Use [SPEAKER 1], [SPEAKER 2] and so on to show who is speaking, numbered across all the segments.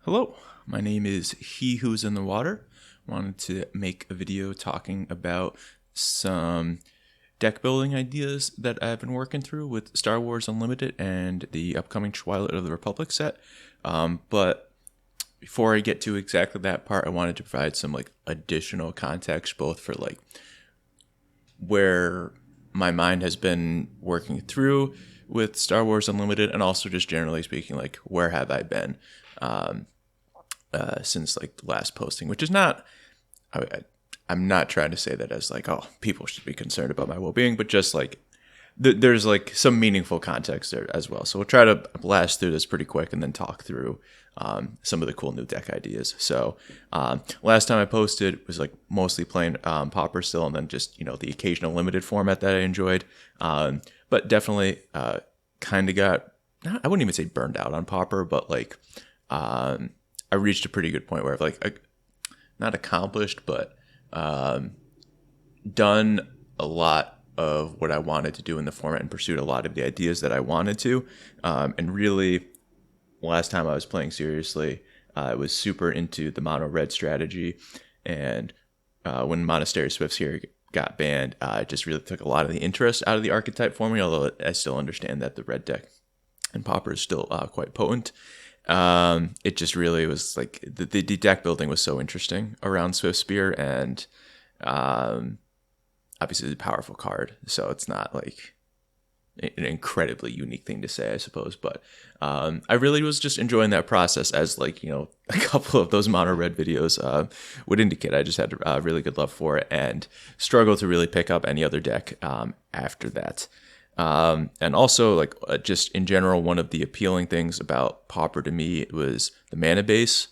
[SPEAKER 1] Hello, my name is He Who's in the Water. Wanted to make a video talking about some deck building ideas that I've been working through with Star Wars Unlimited and the upcoming Twilight of the Republic set. But before I get to exactly that part, I wanted to provide some additional context, both for where my mind has been working through with Star Wars Unlimited, and also just generally speaking, where have I been since the last posting, which is not, I'm not trying to say that as oh, people should be concerned about my well-being, but just there's some meaningful context there as well. So we'll try to blast through this pretty quick and then talk through some of the cool new deck ideas. So last time I posted was mostly playing Pauper still, and then just the occasional limited format that I enjoyed, but definitely kind of got, I wouldn't even say burned out on Pauper, but I reached a pretty good point where I've not accomplished, but done a lot of what I wanted to do in the format and pursued a lot of the ideas that I wanted to. And really, last time I was playing seriously, I was super into the mono red strategy. And when Monastery Swifts here got banned, it just really took a lot of the interest out of the archetype for me, although I still understand that the red deck and Pauper is still quite potent. It just really was the deck building was so interesting around Swift Spear, and obviously it's a powerful card, so it's not an incredibly unique thing to say, I suppose, but I really was just enjoying that process, as a couple of those mono red videos would indicate. I just had a really good love for it and struggled to really pick up any other deck after that. And also just in general, one of the appealing things about Pauper to me was the mana base.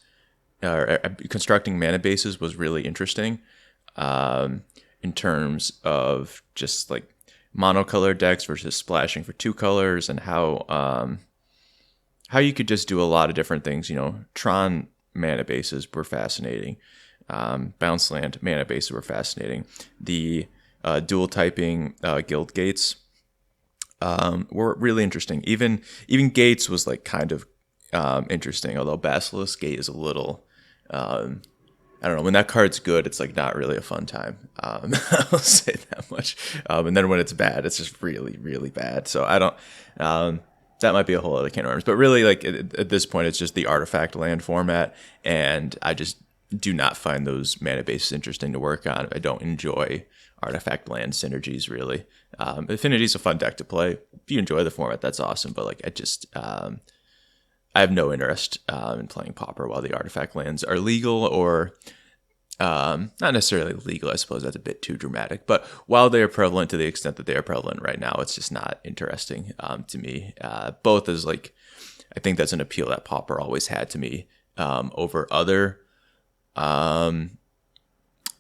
[SPEAKER 1] Constructing mana bases was really interesting in terms of just monocolored decks versus splashing for two colors, and how you could just do a lot of different things. Tron mana bases were fascinating. Bounce land mana bases were fascinating. The dual typing guild gates were really interesting. Even Gates was kind of interesting, although Basilisk Gate is a little I don't know, when that card's good, it's not really a fun time. I'll say that much. And then when it's bad, it's just really, really bad. So I don't that might be a whole other can of worms. But really, at this point, it's just the artifact land format, and I just do not find those mana bases interesting to work on. I don't enjoy artifact land synergies, really. Affinity's a fun deck to play. If you enjoy the format, that's awesome. But I just I have no interest in playing Pauper while the artifact lands are legal, or not necessarily legal. I suppose that's a bit too dramatic. But while they are prevalent to the extent that they are prevalent right now, it's just not interesting to me. Both as I think that's an appeal that Pauper always had to me over other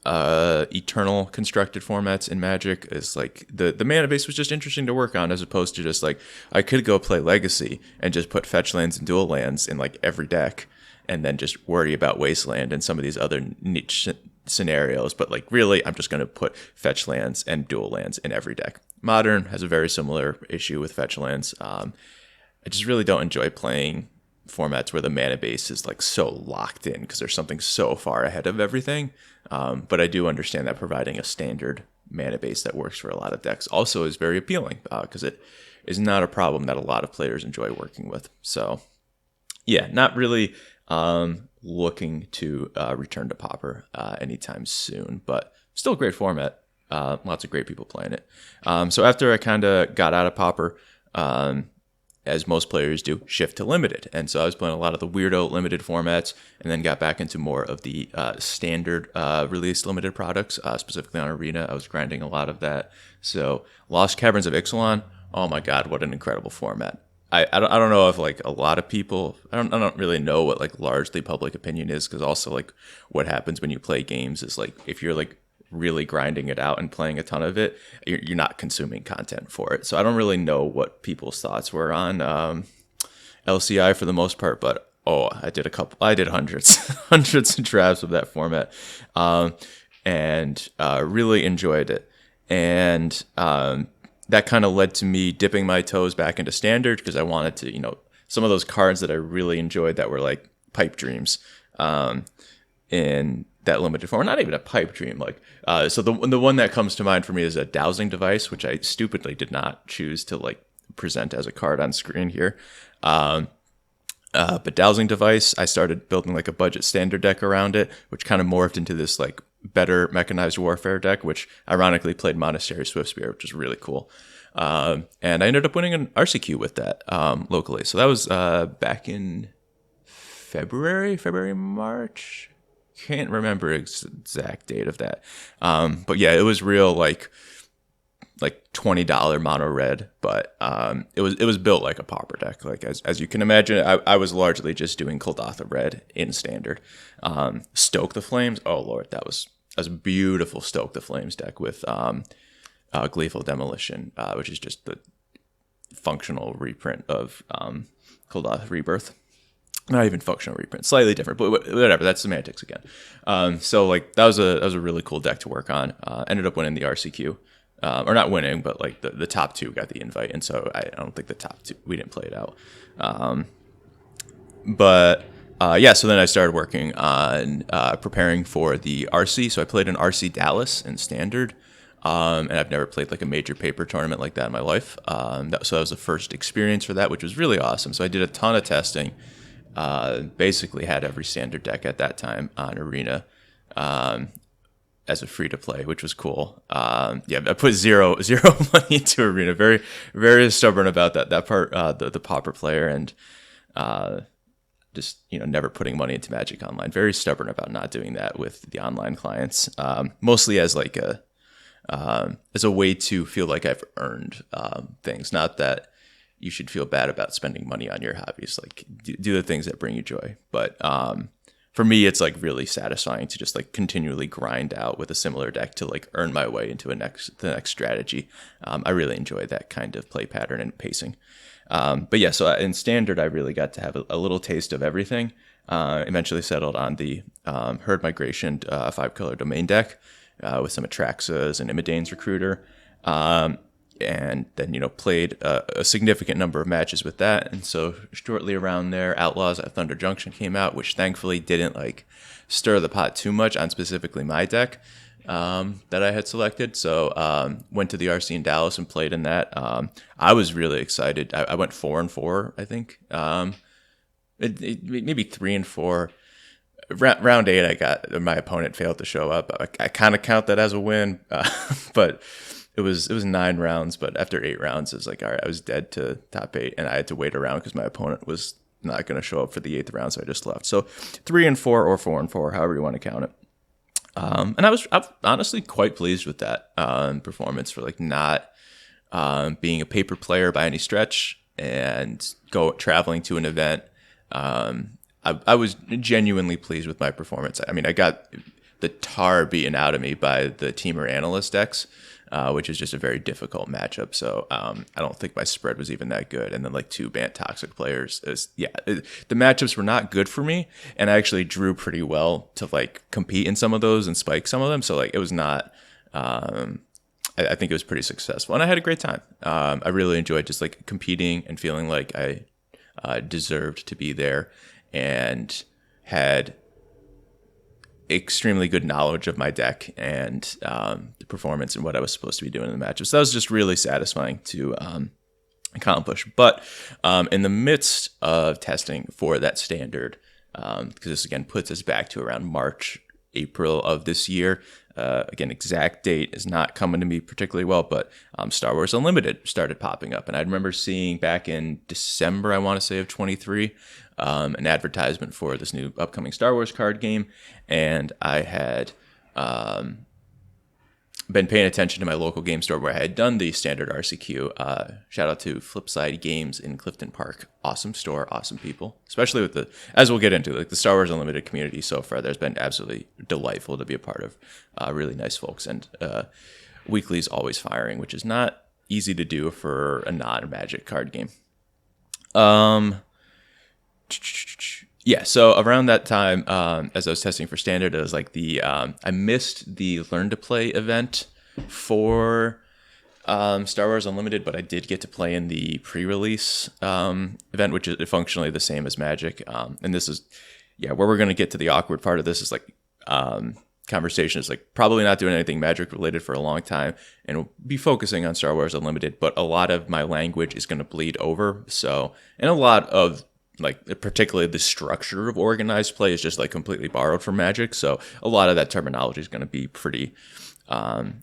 [SPEAKER 1] eternal constructed formats in Magic. Is the mana base was just interesting to work on, as opposed to just I could go play Legacy and just put fetch lands and dual lands in every deck, and then just worry about Wasteland and some of these other niche scenarios. But really, I'm just going to put fetch lands and dual lands in every deck. Modern has a very similar issue with fetch lands. I just really don't enjoy playing formats where the mana base is so locked in, because there's something so far ahead of everything. But I do understand that providing a standard mana base that works for a lot of decks also is very appealing, because it is not a problem that a lot of players enjoy working with. So yeah, not really looking to return to Pauper anytime soon, but still a great format. Lots of great people playing it. So after I kind of got out of Pauper, as most players do, shift to limited. And so I was playing a lot of the weirdo limited formats, and then got back into more of the standard release limited products, specifically on Arena. I was grinding a lot of that. So Lost Caverns of Ixalan, oh my God, what an incredible format. I don't know if a lot of people, I don't really know what largely public opinion is, because also what happens when you play games is if you're really grinding it out and playing a ton of it, you're not consuming content for it. So I don't really know what people's thoughts were on LCI for the most part, but I did hundreds of drafts of that format, and really enjoyed it. And that kind of led to me dipping my toes back into standard, because I wanted to, some of those cards that I really enjoyed that were pipe dreams in that limited form. Not even a pipe dream. Like so the one that comes to mind for me is a dowsing device, which I stupidly did not choose to like present as a card on screen here. But dowsing device, I started building like a budget standard deck around it, which kind of morphed into this like better mechanized warfare deck, which ironically played Monastery Swiftspear, which is really cool. And I ended up winning an RCQ with that locally. So that was back in February, March. Can't remember exact date of that. But yeah, it was real like $20 mono red, but it was built like a pauper deck. Like as you can imagine, I was largely just doing Kuldotha red in standard. Stoke the Flames. Oh Lord, that was a beautiful Stoke the Flames deck with Gleeful Demolition, which is just the functional reprint of Kuldotha Rebirth. Not even functional reprint, slightly different, but whatever. That's semantics again. So like that was a really cool deck to work on. Ended up winning the RCQ. Or not winning, but like the top two got the invite, and so I don't think the top two, we didn't play it out. Yeah, so then I started working on preparing for the RC. So I played an RC Dallas in standard, and I've never played like a major paper tournament like that in my life. So that was the first experience for that, which was really awesome. So I did a ton of testing. Basically had every standard deck at that time on Arena. As a free to play, which was cool. I put zero money into Arena. Very, very stubborn about that part. The pauper player and just never putting money into Magic Online. Very stubborn about not doing that with the online clients. Mostly as like as a way to feel like I've earned things. Not that you should feel bad about spending money on your hobbies. Like do the things that bring you joy. But for me, it's like really satisfying to just like continually grind out with a similar deck to like earn my way into the next strategy. I really enjoy that kind of play pattern and pacing. But yeah, so in standard, I really got to have a little taste of everything. Eventually settled on the Herd Migration 5-color domain deck with some Atraxas and Imidane's Recruiter. And then, played a significant number of matches with that. And so shortly around there, Outlaws at Thunder Junction came out, which thankfully didn't like stir the pot too much on specifically my deck that I had selected. So went to the RC in Dallas and played in that. I was really excited. I went 4-4, I think. Maybe 3-4. Round 8, my opponent failed to show up. I kind of count that as a win, but it was 9 rounds. But after 8 rounds, it was like, all right, I was dead to top 8, and I had to wait around because my opponent was not going to show up for the 8th round, so I just left. So 3-4 or 4-4, however you want to count it. And I'm honestly quite pleased with that performance for like not being a paper player by any stretch and traveling to an event. I was genuinely pleased with my performance. I mean, I got the tar beaten out of me by the Teamer Analyst decks, which is just a very difficult matchup. So I don't think my spread was even that good. And then like 2 Bant Toxic players. The matchups were not good for me. And I actually drew pretty well to like compete in some of those and spike some of them. So like it was not, I think it was pretty successful. And I had a great time. I really enjoyed just like competing and feeling like I deserved to be there and had extremely good knowledge of my deck and the performance and what I was supposed to be doing in the matches. So that was just really satisfying to accomplish. But in the midst of testing for that standard, because this again puts us back to around March, April of this year. Again, exact date is not coming to me particularly well, but Star Wars Unlimited started popping up. And I remember seeing back in December, I want to say, of 23, an advertisement for this new upcoming Star Wars card game. And I had been paying attention to my local game store where I had done the standard RCQ. Shout out to Flipside Games in Clifton Park. Awesome store, awesome people. Especially with as we'll get into, like the Star Wars Unlimited community so far, there's been absolutely delightful to be a part of. Really nice folks. And weekly's always firing, which is not easy to do for a non-Magic card game. Yeah, so around that time, as I was testing for standard, it was like I missed the Learn to Play event for Star Wars Unlimited, but I did get to play in the pre-release event, which is functionally the same as Magic. And this is yeah, where we're going to get to the awkward part of this is like conversation is like probably not doing anything Magic related for a long time, and we'll be focusing on Star Wars Unlimited, but a lot of my language is going to bleed over. So, and a lot of like particularly the structure of organized play is just like completely borrowed from Magic. So a lot of that terminology is going to be pretty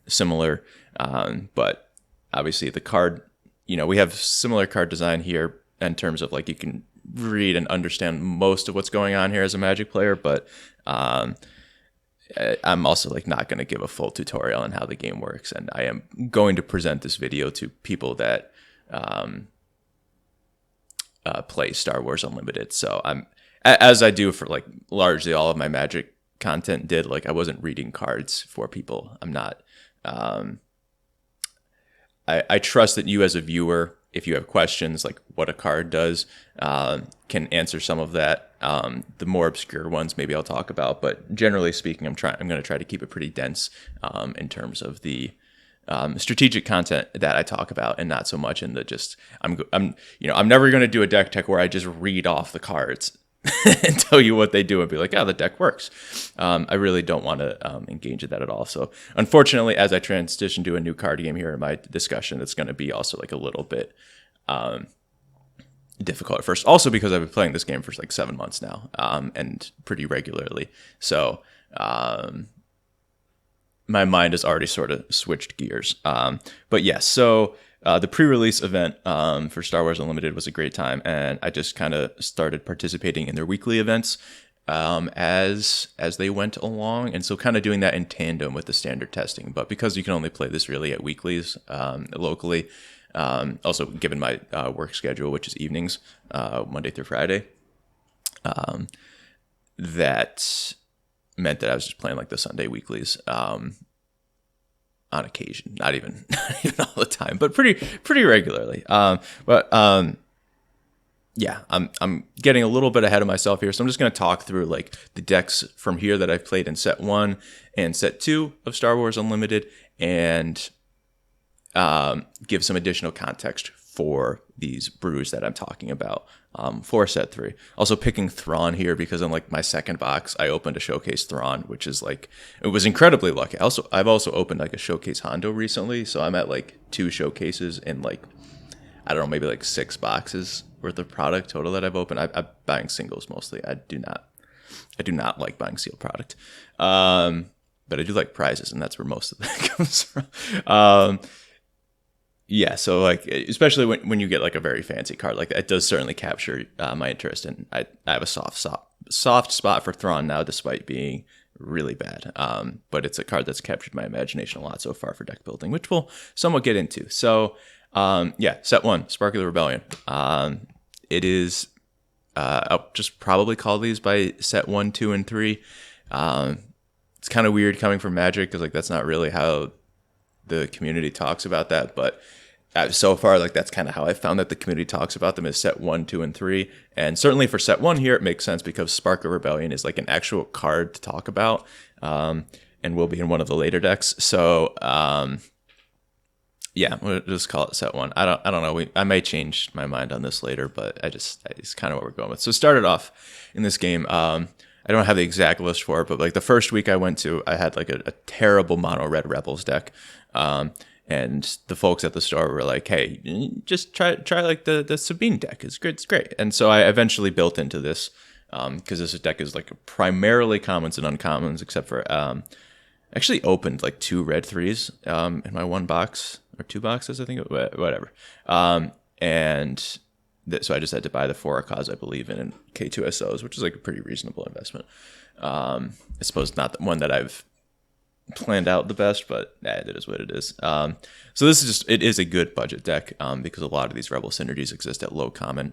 [SPEAKER 1] similar. But obviously the card, we have similar card design here in terms of like you can read and understand most of what's going on here as a Magic player, but I'm also like not going to give a full tutorial on how the game works, and I am going to present this video to people that play Star Wars Unlimited. So I'm, as I do for like largely all of my Magic content did, like I wasn't reading cards for people. I'm not. I trust that you as a viewer, if you have questions like what a card does, can answer some of that. The more obscure ones maybe I'll talk about, but generally speaking, I'm going to try to keep it pretty dense in terms of the strategic content that I talk about, and not so much in the just I'm never going to do a deck tech where I just read off the cards and tell you what they do and be like, oh, the deck works. I really don't want to engage in that at all. So unfortunately, as I transition to a new card game here in my discussion, it's going to be also like a little bit difficult at first. Also because I've been playing this game for like 7 months now, and pretty regularly. So my mind has already sort of switched gears. But yes, so the pre-release event for Star Wars Unlimited was a great time, and I just kind of started participating in their weekly events as they went along, and so kind of doing that in tandem with the standard testing. But because you can only play this really at weeklies locally, also given my work schedule, which is evenings, Monday through Friday, that meant that I was just playing like the Sunday weeklies on occasion, not even all the time, but pretty regularly. Yeah, I'm getting a little bit ahead of myself here, so I'm just going to talk through like the decks from here that I've played in set 1 and set 2 of Star Wars Unlimited, and give some additional context for these brews that I'm talking about for set 3. Also picking Thrawn here because in like my second box, I opened a showcase Thrawn, which is like, it was incredibly lucky. I've also opened like a showcase Hondo recently, so I'm at like 2 showcases in like, I don't know, maybe like 6 boxes worth of product total that I've opened. I'm buying singles mostly. I do not like buying sealed product, but I do like prizes, and that's where most of that comes from. Yeah, so like especially when you get like a very fancy card like that, it does certainly capture my interest, and I have a soft spot for Thrawn now, despite being really bad. But it's a card that's captured my imagination a lot so far for deck building, which we'll somewhat get into. So yeah, set 1, Spark of the Rebellion. It is I'll just probably call these by set 1, 2, and 3. It's kind of weird coming from Magic because like that's not really how the community talks about that, but so far like that's kind of how I found that the community talks about them, is set 1, 2, and 3. And certainly for set 1 here, it makes sense because Spark of Rebellion is like an actual card to talk about, and will be in one of the later decks. So yeah, we'll just call it set 1. I don't know. I may change my mind on this later, but it's kind of what we're going with. So started off in this game. I don't have the exact list for it, but like the first week I went to, I had like a terrible mono red Rebels deck. And the folks at the store were like, hey, just try like the Sabine deck. It's great. And so I eventually built into this, because this deck is like primarily commons and uncommons, except for actually opened like 2 red 3s in my 1 box or 2 boxes, I think, whatever. And so I just had to buy the 4 Akaz, I believe, in K2SOs, which is like a pretty reasonable investment. I suppose not the one that I've planned out the best, but it is what it is. So this is it is a good budget deck because a lot of these Rebel synergies exist at low common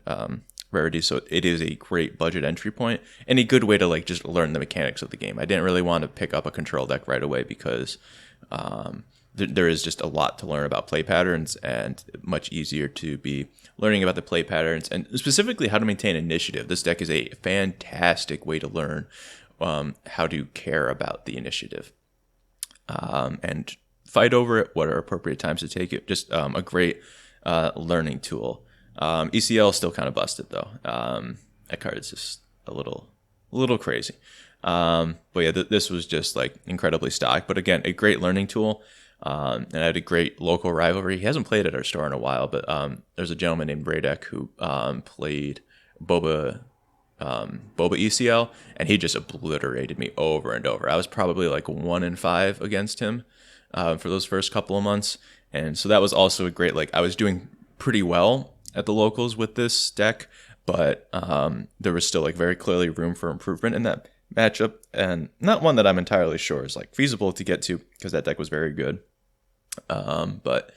[SPEAKER 1] rarity, so it is a great budget entry point and a good way to like just learn the mechanics of the game. I didn't really want to pick up a control deck right away because there is just a lot to learn about play patterns, and much easier to be learning about the play patterns and specifically how to maintain initiative. This deck is a fantastic way to learn how to care about the initiative. And fight over it, what are appropriate times to take it. Just a great learning tool. ECL is still kind of busted, though. That card is just a little a little crazy. But yeah, this was just like incredibly stock. But again, a great learning tool. And I had a great local rivalry. He hasn't played at our store in a while, but there's a gentleman named Radek who played Boba ECL, and he just obliterated me over and over. I was probably like 1-5 against him for those first couple of months, and so that was also a great, like, I was doing pretty well at the locals with this deck, but there was still like very clearly room for improvement in that matchup, and not one that I'm entirely sure is like feasible to get to because that deck was very good. But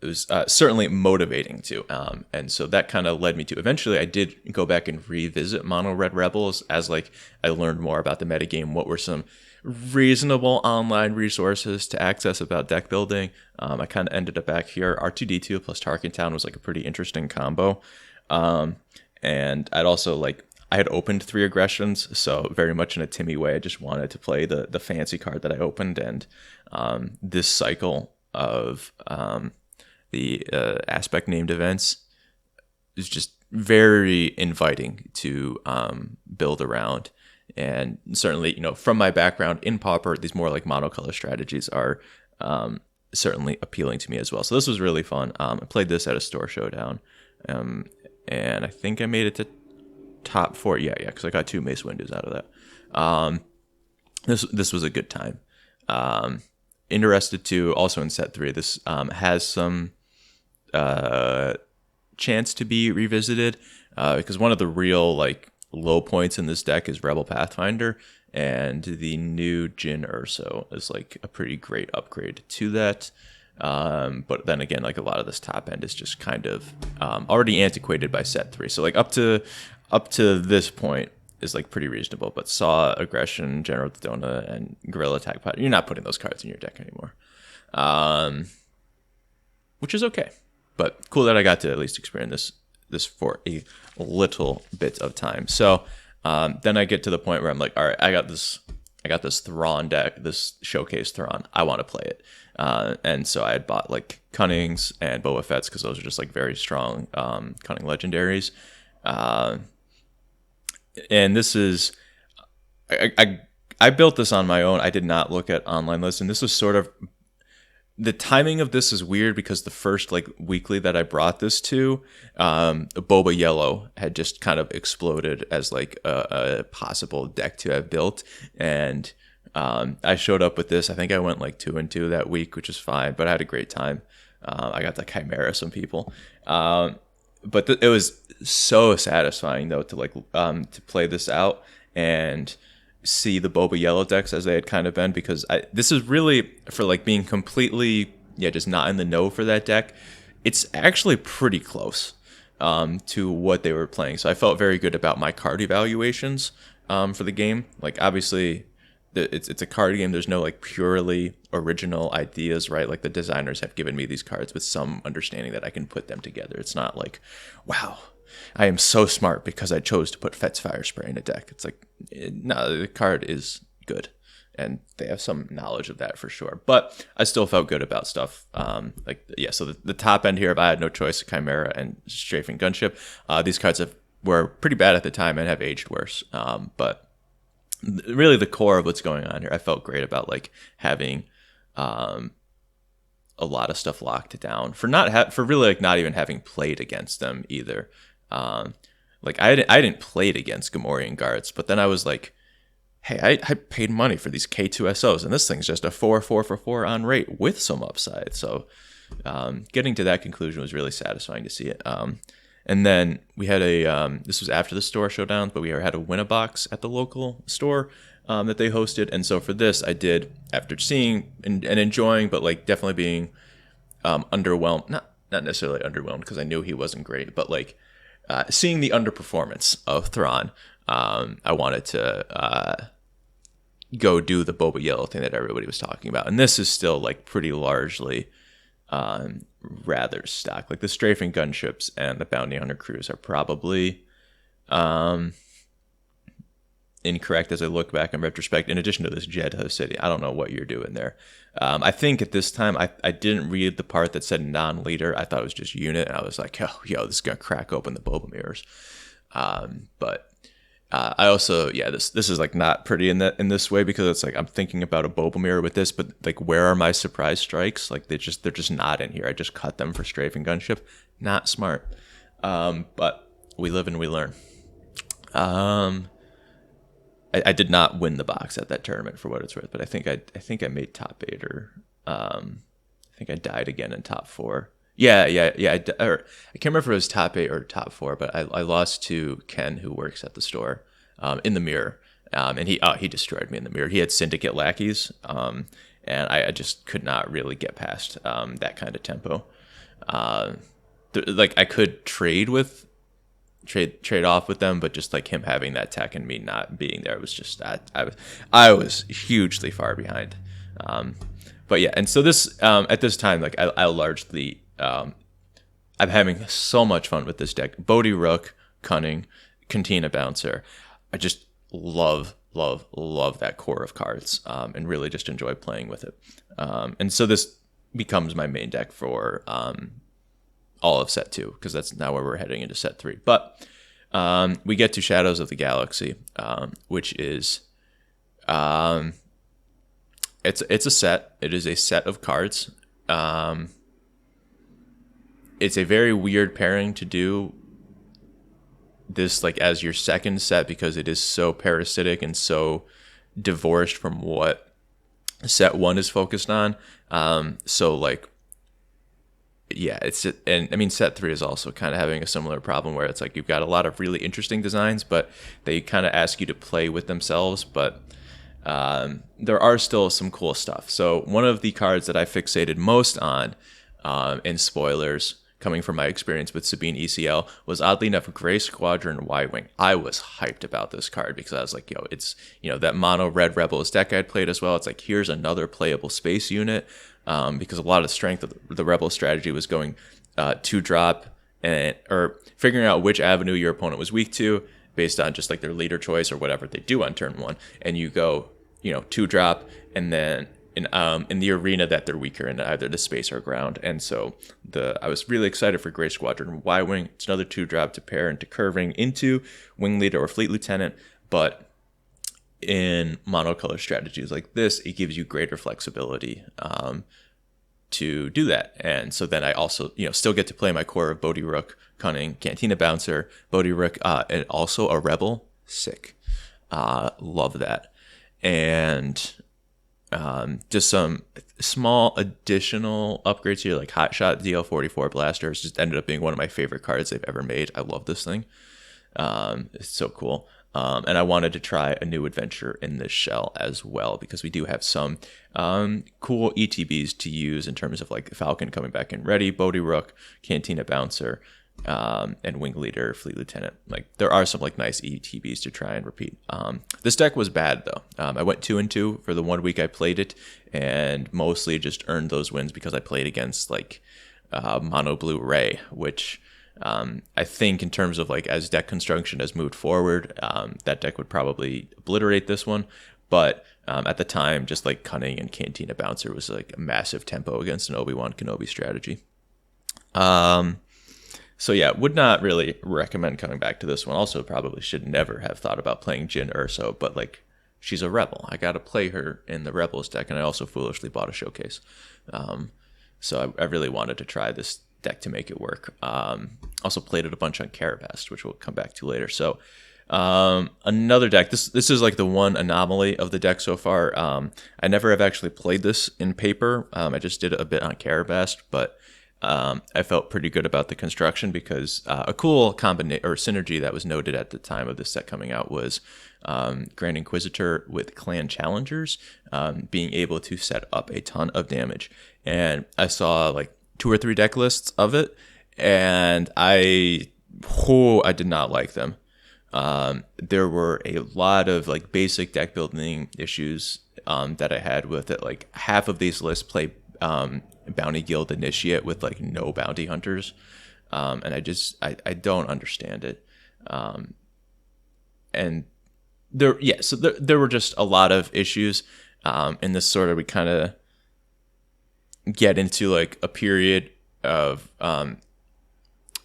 [SPEAKER 1] it was certainly motivating too. And so that kind of led me to, eventually I did go back and revisit Mono Red Rebels as like I learned more about the metagame. What were some reasonable online resources to access about deck building? I kind of ended up back here. R2D2 plus Tarkin Town was like a pretty interesting combo. And I'd also like, I had opened 3 aggressions, so very much in a Timmy way. I just wanted to play the fancy card that I opened, and this cycle of the aspect named events is just very inviting to build around. And certainly, you know, from my background in Pauper, these more like monocolor strategies are certainly appealing to me as well. So this was really fun. I played this at a store showdown, and I think I made it to top 4. Yeah, because I got 2 Mace Windows out of that. This was a good time. Interested to also in set 3. This has some chance to be revisited because one of the real like low points in this deck is Rebel Pathfinder, and the new Jin Urso is like a pretty great upgrade to that. But then again, like a lot of this top end is just kind of already antiquated by set 3. So like up to this point is like pretty reasonable, but Saw, Aggression, General Dodona, and Guerrilla Attack Pod, you're not putting those cards in your deck anymore, which is okay. But cool that I got to at least experience this for a little bit of time. So then I get to the point where I'm like, all right, I got this Thrawn deck, this Showcase Thrawn. I want to play it. And so I had bought like Cunnings and Boba Fett's because those are just like very strong Cunning legendaries. And this is, I built this on my own. I did not look at online lists, and this was sort of, the timing of this is weird because the first like weekly that I brought this to, Boba Yellow had just kind of exploded as like a possible deck to have built, and I showed up with this. I think I went like 2-2 that week, which is fine, but I had a great time. I got to chimera some people. But it was so satisfying though to like to play this out and see the Boba Yellow decks as they had kind of been, because this is really for like being completely just not in the know for that deck. It's actually pretty close to what they were playing, so I felt very good about my card evaluations for the game. Like obviously it's a card game. There's no like purely original ideas, right? Like the designers have given me these cards with some understanding that I can put them together. It's not like, wow, I am so smart because I chose to put Fett's Fire Spray in a deck. It's like, no, the card is good, and they have some knowledge of that for sure. But I still felt good about stuff. So the top end here, if I had no choice, Chimera and Strafing Gunship, these cards were pretty bad at the time and have aged worse. But really the core of what's going on here, I felt great about like having a lot of stuff locked down for really like not even having played against them either. Like I didn't play it against Gamorrean guards, but then I was like, hey, I paid money for these K2SOs, and this thing's just a 4/4/4 on rate with some upside. So getting to that conclusion was really satisfying to see it. And then we had this was after the store showdowns, but we had a win-a-box at the local store that they hosted. And so for this, I did, after seeing and enjoying, but like definitely being underwhelmed, not necessarily underwhelmed because I knew he wasn't great, but like seeing the underperformance of Thrawn, I wanted to go do the Boba Yellow thing that everybody was talking about. And this is still like pretty largely rather stock. Like the Strafing Gunships and the Bounty Hunter crews are probably incorrect as I look back in retrospect. In addition to this Jedha City, I don't know what you're doing there. I think at this time I didn't read the part that said non-leader. I thought it was just unit, and I was like, oh, this is gonna crack open the Boba mirrors. But I also, this is like not pretty in this way, because it's like I'm thinking about a Bobomir with this, but like where are my surprise strikes? Like they're just not in here. I just cut them for strafing gunship. Not smart. But we live and we learn. I did not win the box at that tournament, for what it's worth, but I think I made top 8, or I think I died again in top 4. Yeah. I can't remember if it was top 8 or top 4, but I lost to Ken, who works at the store, in the mirror, and he destroyed me in the mirror. He had syndicate lackeys, and I just could not really get past that kind of tempo. Like I could trade off with them, but just like him having that tech and me not being there was just I was hugely far behind. But yeah, and so this at this time, like I largely I'm having so much fun with this deck. Bodhi Rook, Cunning, Cantina Bouncer. I just love that core of cards, and really just enjoy playing with it. And so this becomes my main deck for all of set 2, because that's now where we're heading into set 3. But we get to Shadows of the Galaxy, which is it's a set. It is a set of cards. It's a very weird pairing to do this like as your second set, because it is so parasitic and so divorced from what set 1 is focused on. So like, yeah, and I mean, set 3 is also kind of having a similar problem, where it's like you've got a lot of really interesting designs, but they kind of ask you to play with themselves. But there are still some cool stuff. So one of the cards that I fixated most on, in spoilers, coming from my experience with Sabine ECL, was oddly enough Gray Squadron Y-Wing. I was hyped about this card because I was like, it's, that mono red Rebels deck I'd played as well. It's like, here's another playable space unit, because a lot of the strength of the Rebel strategy was going 2-drop, or figuring out which avenue your opponent was weak to based on just like their leader choice or whatever they do on turn 1. And you go, 2-drop, and then in the arena that they're weaker in, either the space or ground. And so I was really excited for Gray Squadron Y-Wing. It's another 2-drop to pair into curving into Wing Leader or Fleet Lieutenant. But in monocolor strategies like this, it gives you greater flexibility to do that. And so then I also, still get to play my core of Bodhi Rook, Cunning, Cantina Bouncer, Bodhi Rook, and also a Rebel. Sick. Love that. And just some small additional upgrades here, like Hot Shot DL44 Blasters just ended up being one of my favorite cards they've ever made. I love this thing. It's so cool. And I wanted to try a new adventure in this shell as well, because we do have some cool ETBs to use in terms of like Falcon coming back in ready, Bodhi Rook, Cantina Bouncer, and Wing Leader, Fleet Lieutenant. Like there are some like nice ETBs to try and repeat. This deck was bad though. I went 2-2 for the 1 week I played it, and mostly just earned those wins because I played against like Mono Blue Ray, which I think in terms of like as deck construction has moved forward, that deck would probably obliterate this one. But at the time, just like Cunning and Cantina Bouncer was like a massive tempo against an Obi-Wan Kenobi strategy. So yeah, would not really recommend coming back to this one. Also, probably should never have thought about playing Jyn Erso, but like she's a Rebel. I got to play her in the Rebels deck, and I also foolishly bought a showcase. So I really wanted to try this deck to make it work. Also played it a bunch on Carabast, which we'll come back to later. So another deck. This is like the one anomaly of the deck so far. I never have actually played this in paper. I just did it a bit on Carabast, but I felt pretty good about the construction because a cool combination or synergy that was noted at the time of this set coming out was Grand Inquisitor with Clan Challengers being able to set up a ton of damage. And I saw like 2 or 3 deck lists of it, and I did not like them. There were a lot of like basic deck building issues that I had with it. Like half of these lists play Bounty Guild Initiate with like no bounty hunters, and I don't understand it. And there were just a lot of issues in this sort of, we kind of get into like a period of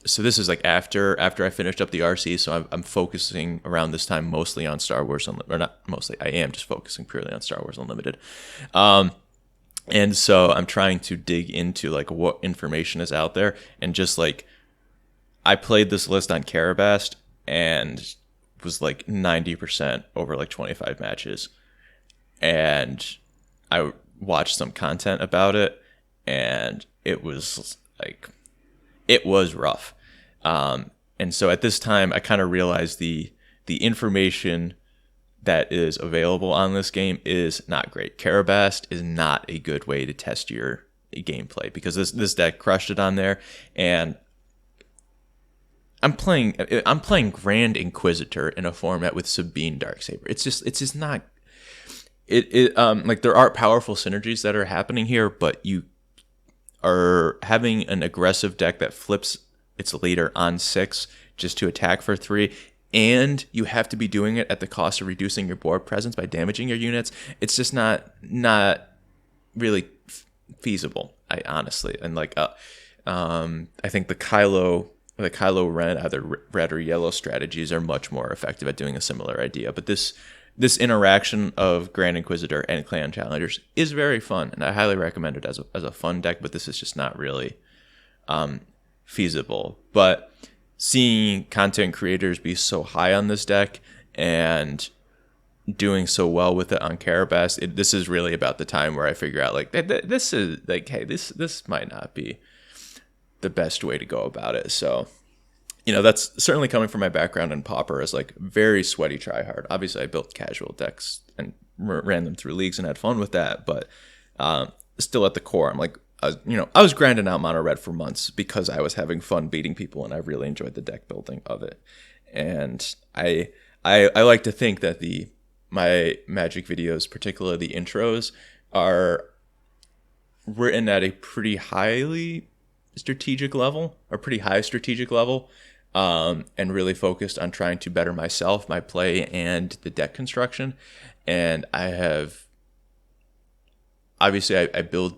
[SPEAKER 1] so this is like after I finished up the RC, so I'm focusing around this time mostly on Star Wars or not mostly. I am just focusing purely on Star Wars Unlimited, and so I'm trying to dig into like what information is out there, and just like I played this list on Carabast and was like 90% over like 25 matches, and I watched some content about it, and it was like it was rough. And so at this time, I kind of realized the information that is available on this game is not great. Carabast is not a good way to test your gameplay, because this deck crushed it on there, and I'm playing Grand Inquisitor in a format with Sabine Darksaber. It's just not. Like there are powerful synergies that are happening here, but you are having an aggressive deck that flips its leader on 6 just to attack for 3, and you have to be doing it at the cost of reducing your board presence by damaging your units. It's just not really feasible, I honestly. And like I think the Kylo Ren, either red or yellow strategies are much more effective at doing a similar idea. But this interaction of Grand Inquisitor and Clan Challengers is very fun, and I highly recommend it as a fun deck, but this is just not really feasible. But seeing content creators be so high on this deck and doing so well with it on Carabast, this is really about the time where I figure out like this is like, hey, this might not be the best way to go about it. So, that's certainly coming from my background in Pauper as like very sweaty tryhard. Obviously, I built casual decks and ran them through leagues and had fun with that, but still at the core, I'm like, I was grinding out mono red for months because I was having fun beating people, and I really enjoyed the deck building of it. And I like to think that my Magic videos, particularly the intros, are written at a pretty high strategic level, and really focused on trying to better myself, my play, and the deck construction. And I have, obviously, I build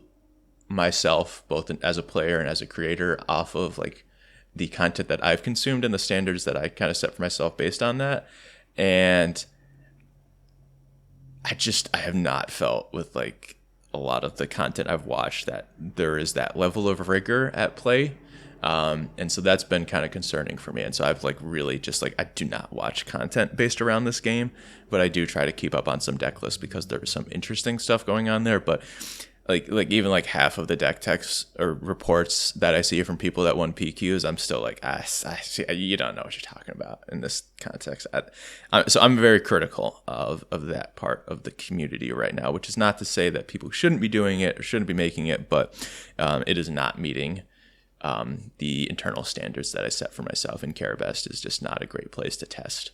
[SPEAKER 1] myself both as a player and as a creator off of like the content that I've consumed and the standards that I kind of set for myself based on that. And I have not felt with like a lot of the content I've watched that there is that level of rigor at play. And so that's been kind of concerning for me. And so I've like really just like, I do not watch content based around this game, but I do try to keep up on some deck lists because there's some interesting stuff going on there. But like even like half of the deck texts or reports that I see from people that won PQs, I'm still like, you don't know what you're talking about in this context. So I'm very critical of that part of the community right now, which is not to say that people shouldn't be doing it or shouldn't be making it, but it is not meeting the internal standards that I set for myself. And Carabast is just not a great place to test.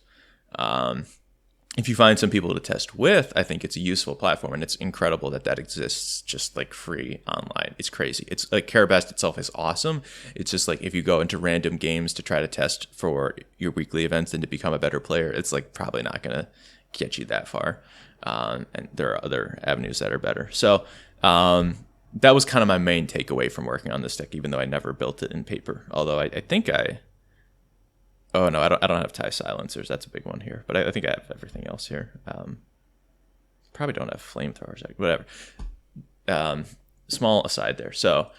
[SPEAKER 1] If you find some people to test with, I think it's a useful platform, and it's incredible that exists just like free online. It's crazy. It's like Carabast itself is awesome. It's just like if you go into random games to try to test for your weekly events and to become a better player, it's like probably not going to get you that far. And there are other avenues that are better. So that was kind of my main takeaway from working on this deck, even though I never built it in paper. Although I think oh no, I don't have tie silencers. That's a big one here, but I think I have everything else here. Probably don't have flamethrowers, whatever. Small aside there. So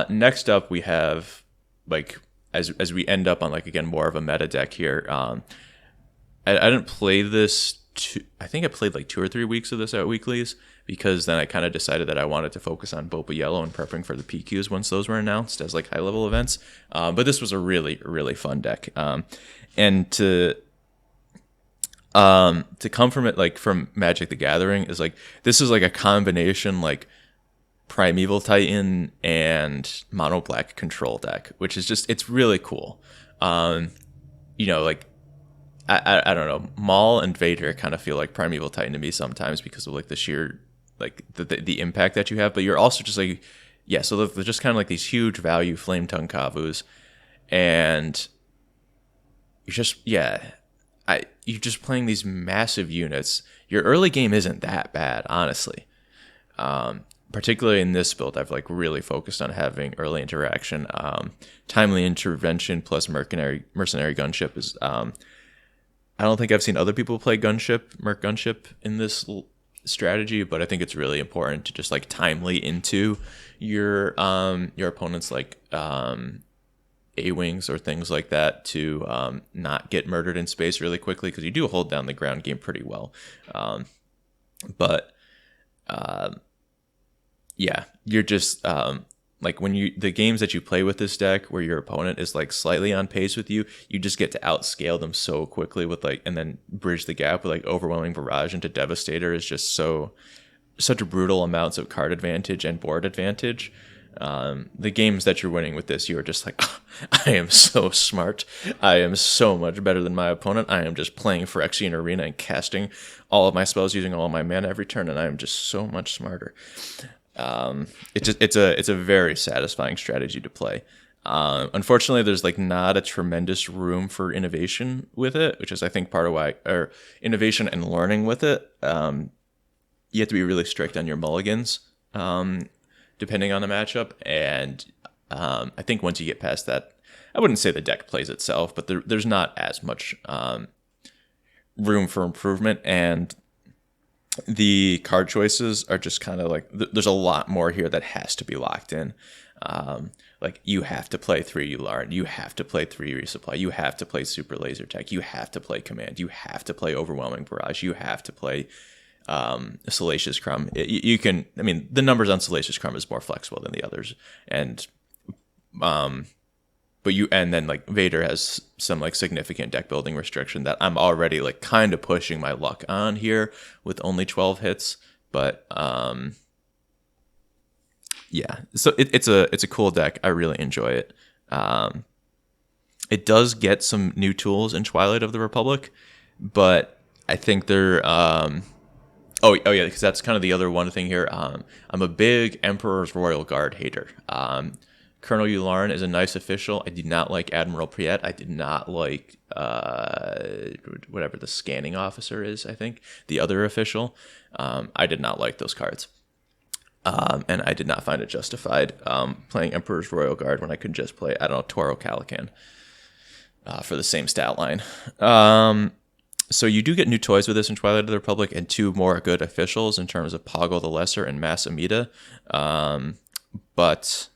[SPEAKER 1] next up we have like as we end up on like again more of a meta deck here. I didn't play this. I think I played like 2 or 3 weeks of this at weeklies, because then I kind of decided that I wanted to focus on Boba Yellow and prepping for the PQs once those were announced as like high level events. But this was a really, really fun deck. And to come from it, like from Magic the Gathering, is like, this is like a combination like Primeval Titan and Mono Black control deck, which is just, it's really cool. Like, I don't know, Maul and Vader kind of feel like Primeval Titan to me sometimes because of like the sheer like the impact that you have, but you're also just like, so they're just kind of like these huge value Flame Tongue Kavus, and you're just you're just playing these massive units. Your early game isn't that bad, honestly, particularly in this build, I've like really focused on having early interaction. Timely intervention plus mercenary gunship is. I don't think I've seen other people play merc gunship in this strategy, but I think it's really important to just like timely into your opponent's like A-wings or things like that to not get murdered in space really quickly, because you do hold down the ground game pretty well. Yeah, you're just like when the games that you play with this deck where your opponent is like slightly on pace with you, you just get to outscale them so quickly with like, and then bridge the gap with like overwhelming barrage into Devastator is just such a brutal amounts of card advantage and board advantage. The games that you're winning with this, you're just like, oh, I am so smart. I am so much better than my opponent. I am just playing Phyrexian Arena and casting all of my spells using all of my mana every turn, and I am just so much smarter. It's a very satisfying strategy to play. Unfortunately, there's like not a tremendous room for innovation with it, which is I think part of why, or innovation and learning with it. You have to be really strict on your mulligans, depending on the matchup. And I think once you get past that, I wouldn't say the deck plays itself, but there's not as much room for improvement, and the card choices are just kind of like, there's a lot more here that has to be locked in. Like you have to play 3 Ularn, you have to play 3 Resupply, you have to play Super Laser Tech, you have to play Command, you have to play Overwhelming Barrage, you have to play Salacious Crumb. You can, I mean, the numbers on Salacious Crumb is more flexible than the others, and and then like Vader has some like significant deck building restriction that I'm already like kind of pushing my luck on here with only 12 hits, but yeah, so it's a cool deck. I really enjoy it. It does get some new tools in Twilight of the Republic, but I think they're oh yeah, because that's kind of the other one thing here. I'm a big Emperor's Royal Guard hater. Colonel Ularn is a nice official. I did not like Admiral Priet. I did not like whatever the scanning officer is, I think, the other official. I did not like those cards. And I did not find it justified playing Emperor's Royal Guard when I could just play, I don't know, Toro Calican for the same stat line. So you do get new toys with this in Twilight of the Republic, and 2 more good officials in terms of Poggle the Lesser and Mass Amida. But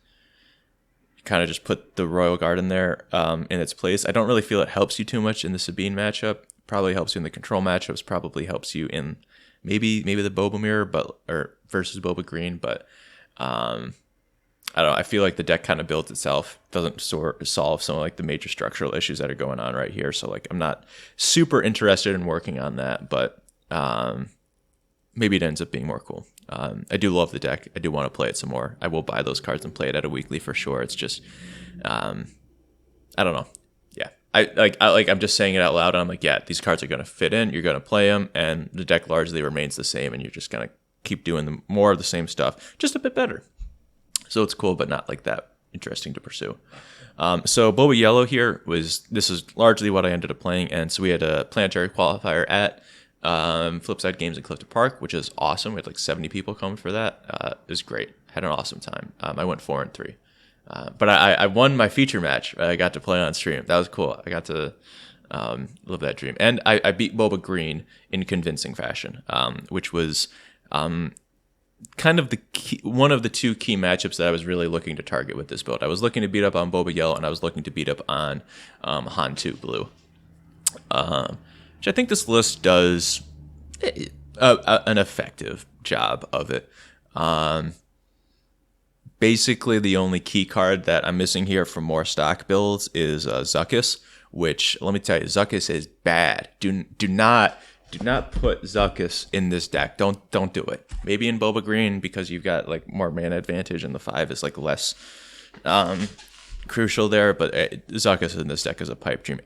[SPEAKER 1] kind of just put the Royal Guard in there in its place. I don't really feel it helps you too much in the Sabine matchup. Probably helps you in the control matchups. Probably helps you in maybe the Boba Mirror, or versus Boba Green. But I don't know. I feel like the deck kind of builds itself. Doesn't solve some of like the major structural issues that are going on right here. So like I'm not super interested in working on that, but maybe it ends up being more cool. I do love the deck. I do want to play it some more. I will buy those cards and play it at a weekly for sure. It's just, I don't know. Yeah, I'm just saying it out loud. And I'm like, yeah, these cards are going to fit in. You're going to play them, and the deck largely remains the same. And you're just going to keep doing more of the same stuff, just a bit better. So it's cool, but not like that interesting to pursue. So Boba Yellow here this is largely what I ended up playing, and so we had a planetary qualifier at Flipside Games in Clifton Park, which is awesome. We had like 70 people come for that. It was great. Had an awesome time. I went 4-3. But I won my feature match. I got to play on stream. That was cool. I got to live that dream. And I beat Boba Green in convincing fashion, which was kind of one of the 2 key matchups that I was really looking to target with this build. I was looking to beat up on Boba Yellow, and I was looking to beat up on Han 2 Blue. Which I think this list does an effective job of it. Basically, the only key card that I'm missing here from more stock builds is Zuckuss, which, let me tell you, Zuckuss is bad. Do not put Zuckuss in this deck. Don't do it. Maybe in Boba Green, because you've got like more mana advantage, and the 5 is like less crucial there. But Zuckuss in this deck is a pipe dream.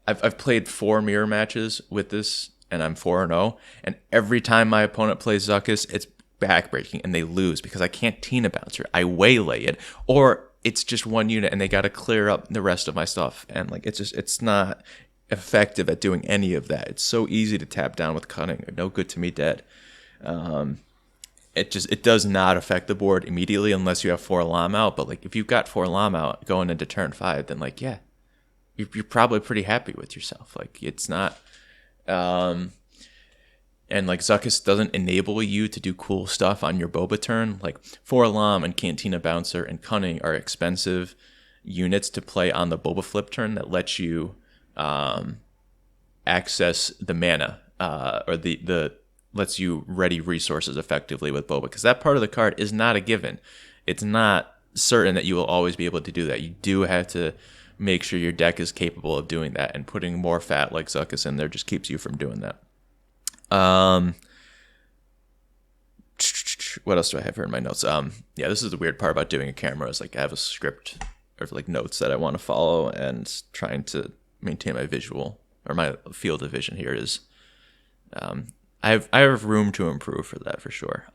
[SPEAKER 1] I've played 4 mirror matches with this, and I'm 4-0. And every time my opponent plays Zuckuss, it's backbreaking, and they lose because I can't Tina Bouncer. I waylay it, or it's just 1 unit, and they got to clear up the rest of my stuff. And like it's not effective at doing any of that. It's so easy to tap down with cunning. No good to me, dead. it does not affect the board immediately unless you have 4 Lam out. But like if you've got 4 Lam out going into turn 5, then like yeah, you're probably pretty happy with yourself. Like it's not, and like Zuckuss doesn't enable you to do cool stuff on your Boba turn. Like 4 Lam and Cantina Bouncer and Cunning are expensive units to play on the Boba flip turn that lets you access the mana or the lets you ready resources effectively with Boba, because that part of the card is not a given. It's not certain that you will always be able to do that. You do have to make sure your deck is capable of doing that, and putting more fat like Zuckuss in there just keeps you from doing that. What else do I have here in my notes? Yeah, this is the weird part about doing a camera, is like I have a script or like notes that I want to follow, and trying to maintain my visual or my field of vision here is I have room to improve for that for sure.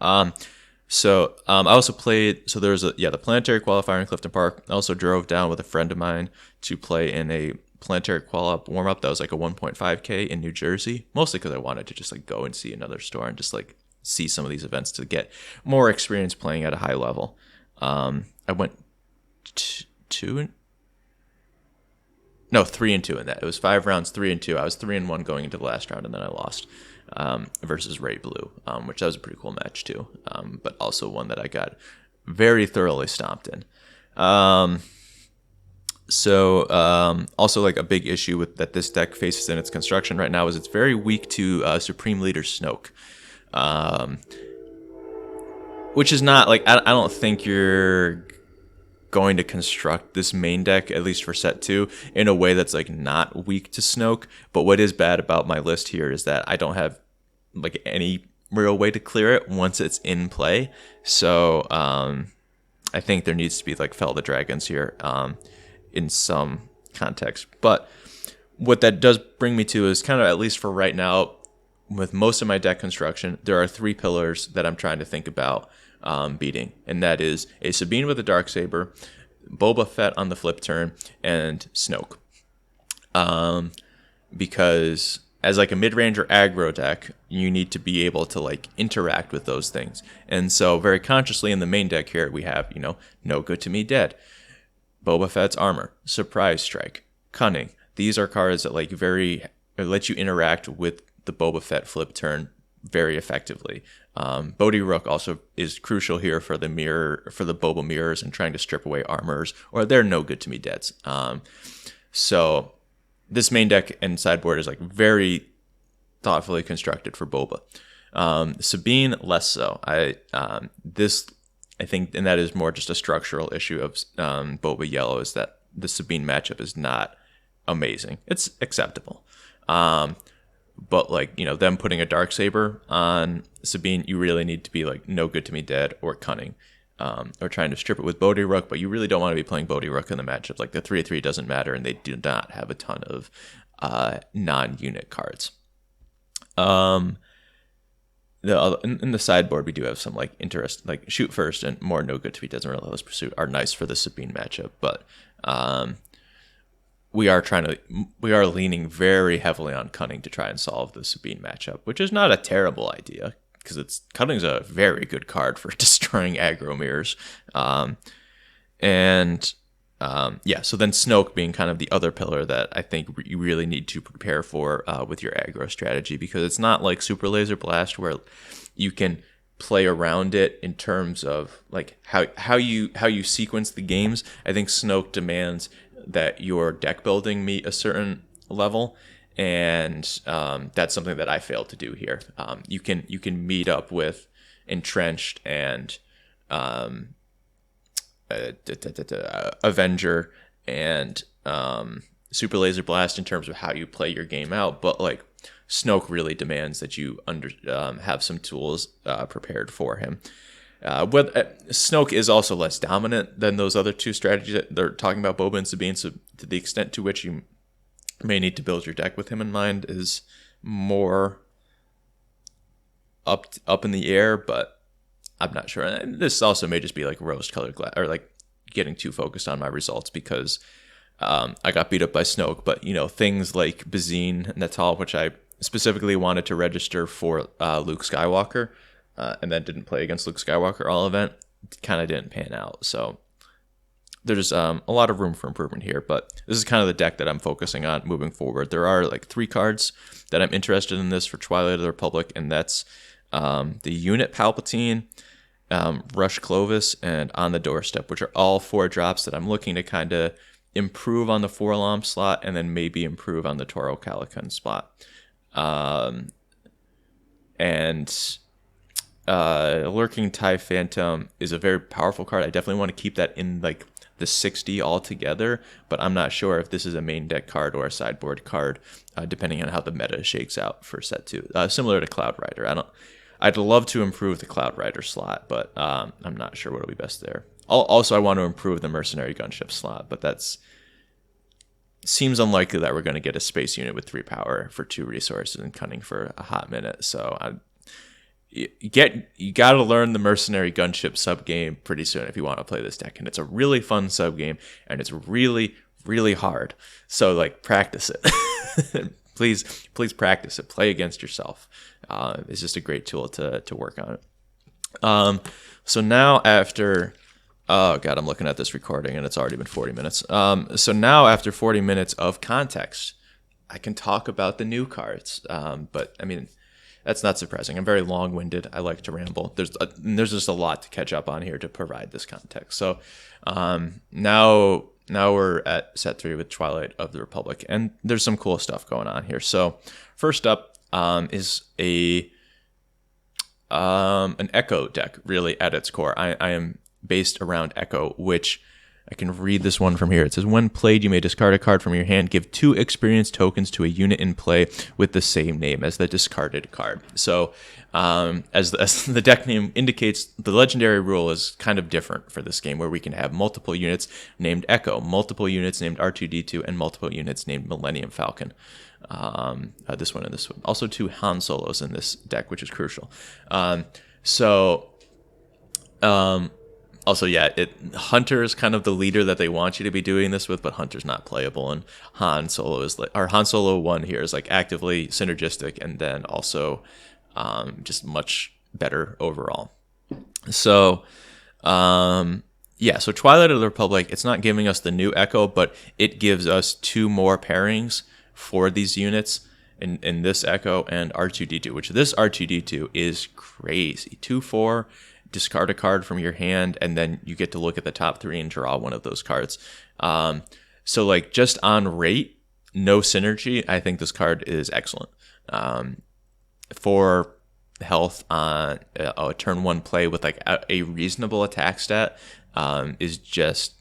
[SPEAKER 1] So I also played. So there's the Planetary Qualifier in Clifton Park. I also drove down with a friend of mine to play in a Planetary Qual-Up warm-up that was like a 1.5K in New Jersey, mostly because I wanted to just like go and see another store and just like see some of these events to get more experience playing at a high level. I went 3-2 in that. It was 5 rounds, 3-2. I was 3-1 going into the last round, and then I lost versus Ray Blue, which that was a pretty cool match too, but also one that I got very thoroughly stomped in. Also like a big issue with that this deck faces in its construction right now is it's very weak to Supreme Leader Snoke, which is not like I don't think you're going to construct this main deck, at least for set 2, in a way that's like not weak to Snoke. But what is bad about my list here is that I don't have like any real way to clear it once it's in play. So I think there needs to be like Fell the Dragons here in some context. But what that does bring me to is kind of, at least for right now, with most of my deck construction, there are 3 pillars that I'm trying to think about beating, and that is a Sabine with a Darksaber, Boba Fett on the flip turn, and Snoke. Because as like a mid-range or aggro deck, you need to be able to like interact with those things. And so very consciously in the main deck here, we have, No Good to Me Dead, Boba Fett's Armor, Surprise Strike, Cunning. These are cards that like let you interact with the Boba Fett flip turn very effectively. Bodhi Rook also is crucial here for the Boba mirrors and trying to strip away armors, or they're No Good to Me Deads. So this main deck and sideboard is like very thoughtfully constructed for Boba. Sabine, less so. I think, and that is more just a structural issue of Boba Yellow, is that the Sabine matchup is not amazing. It's acceptable. But like, them putting a Darksaber on Sabine, you really need to be like No Good to Me Dead or Cunning, or trying to strip it with Bodhi Rook, but you really don't want to be playing Bodhi Rook in the matchup. Like the 3/3 doesn't matter, and they do not have a ton of non-unit cards. In the sideboard, we do have some like interest, like Shoot First and more No Good to Me Dead and Relentless Pursuit are nice for the Sabine matchup, but we are leaning very heavily on Cunning to try and solve the Sabine matchup, which is not a terrible idea, because Cunning's a very good card for destroying aggro mirrors. So then Snoke being kind of the other pillar that I think you really need to prepare for with your aggro strategy, because it's not like Super Laser Blast where you can play around it in terms of like how you sequence the games. I think Snoke demands that your deck building meet a certain level, and that's something that I failed to do here. You can meet up with Entrenched and Avenger and Super Laser Blast in terms of how you play your game out, but like Snoke really demands that you have some tools prepared for him. Snoke is also less dominant than those other 2 strategies that they're talking about, Boba and Sabine, so to the extent to which you may need to build your deck with him in mind is more up in the air, but I'm not sure. And this also may just be like rose-colored glass, or like getting too focused on my results, because I got beat up by Snoke, but things like Bazine, Natal, which I specifically wanted to register for Luke Skywalker, and then didn't play against Luke Skywalker all event. Kind of didn't pan out. So there's a lot of room for improvement here, but this is kind of the deck that I'm focusing on moving forward. There are like 3 cards that I'm interested in this for Twilight of the Republic, and that's the Unit Palpatine, Rush Clovis, and On the Doorstep, which are all 4 drops that I'm looking to kind of improve on the 4-Lam slot and then maybe improve on the Toro Calican slot. Lurking TIE Phantom is a very powerful card. I definitely want to keep that in like the 60 altogether, but I'm not sure if this is a main deck card or a sideboard card, depending on how the meta shakes out for set 2. Similar to Cloud Rider. I'd love to improve the Cloud Rider slot, but I'm not sure what will be best there. Also, I want to improve the Mercenary Gunship slot, but that's seems unlikely that we're going to get a space unit with 3 power for 2 resources and cunning for a hot minute. So you got to learn the Mercenary Gunship sub game pretty soon if you want to play this deck, and it's a really fun sub game, and it's really, really hard. So like, practice it. please practice it. Play against yourself. It's just a great tool to work on it. So now after, oh god, I'm looking at this recording and it's already been 40 minutes. So now after 40 minutes of context, I can talk about the new cards. But I mean, that's not surprising. I'm very long-winded. I like to ramble. There's just a lot to catch up on here to provide this context. So now we're at set 3 with Twilight of the Republic, and there's some cool stuff going on here. So first up is an Echo deck, really at its core. I am based around Echo, which I can read this one from here. It says, when played, you may discard a card from your hand, give 2 experience tokens to a unit in play with the same name as the discarded card. So as the deck name indicates, the legendary rule is kind of different for this game, where we can have multiple units named Echo, multiple units named R2-D2, and multiple units named Millennium Falcon. This one and this one. Also 2 Han Solos in this deck, which is crucial. Also, yeah, Hunter is kind of the leader that they want you to be doing this with, but Hunter's not playable, and Han Solo is like, or Han Solo 1 here is like actively synergistic, and then also just much better overall. So, so Twilight of the Republic, it's not giving us the new Echo, but it gives us 2 more pairings for these units in this Echo and R2-D2, which this R2-D2 is crazy. 2/4. Discard a card from your hand, and then you get to look at the top 3 and draw one of those cards. So like, just on rate, no synergy, I think this card is excellent. For health on a turn 1 play with like a reasonable attack stat is just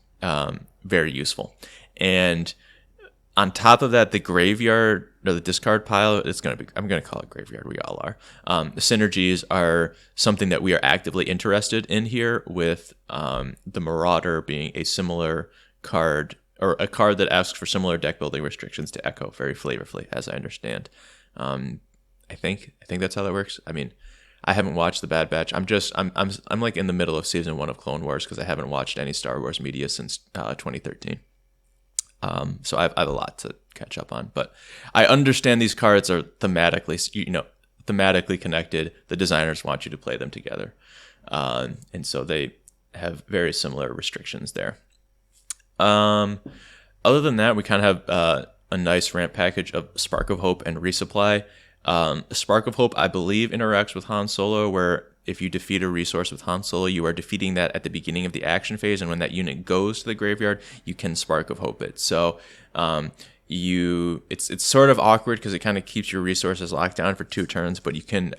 [SPEAKER 1] very useful. And on top of that, the graveyard or the discard pile, I'm going to call it graveyard. We all are. The synergies are something that we are actively interested in here, with the Marauder being a similar card, or a card that asks for similar deck building restrictions to Echo, very flavorfully, as I understand. I think that's how that works. I mean, I haven't watched the Bad Batch. I'm like in the middle of season 1 of Clone Wars, because I haven't watched any Star Wars media since 2013. So I have a lot to catch up on, but I understand these cards are thematically connected. The designers want you to play them together, and so they have very similar restrictions there. Other than that, we kind of have a nice ramp package of Spark of Hope and Resupply. Spark of Hope, I believe, interacts with Han Solo, where if you defeat a resource with Han Solo, you are defeating that at the beginning of the action phase, and when that unit goes to the graveyard, you can Spark of Hope it. So it's sort of awkward, because it kind of keeps your resources locked down for 2 turns, but you can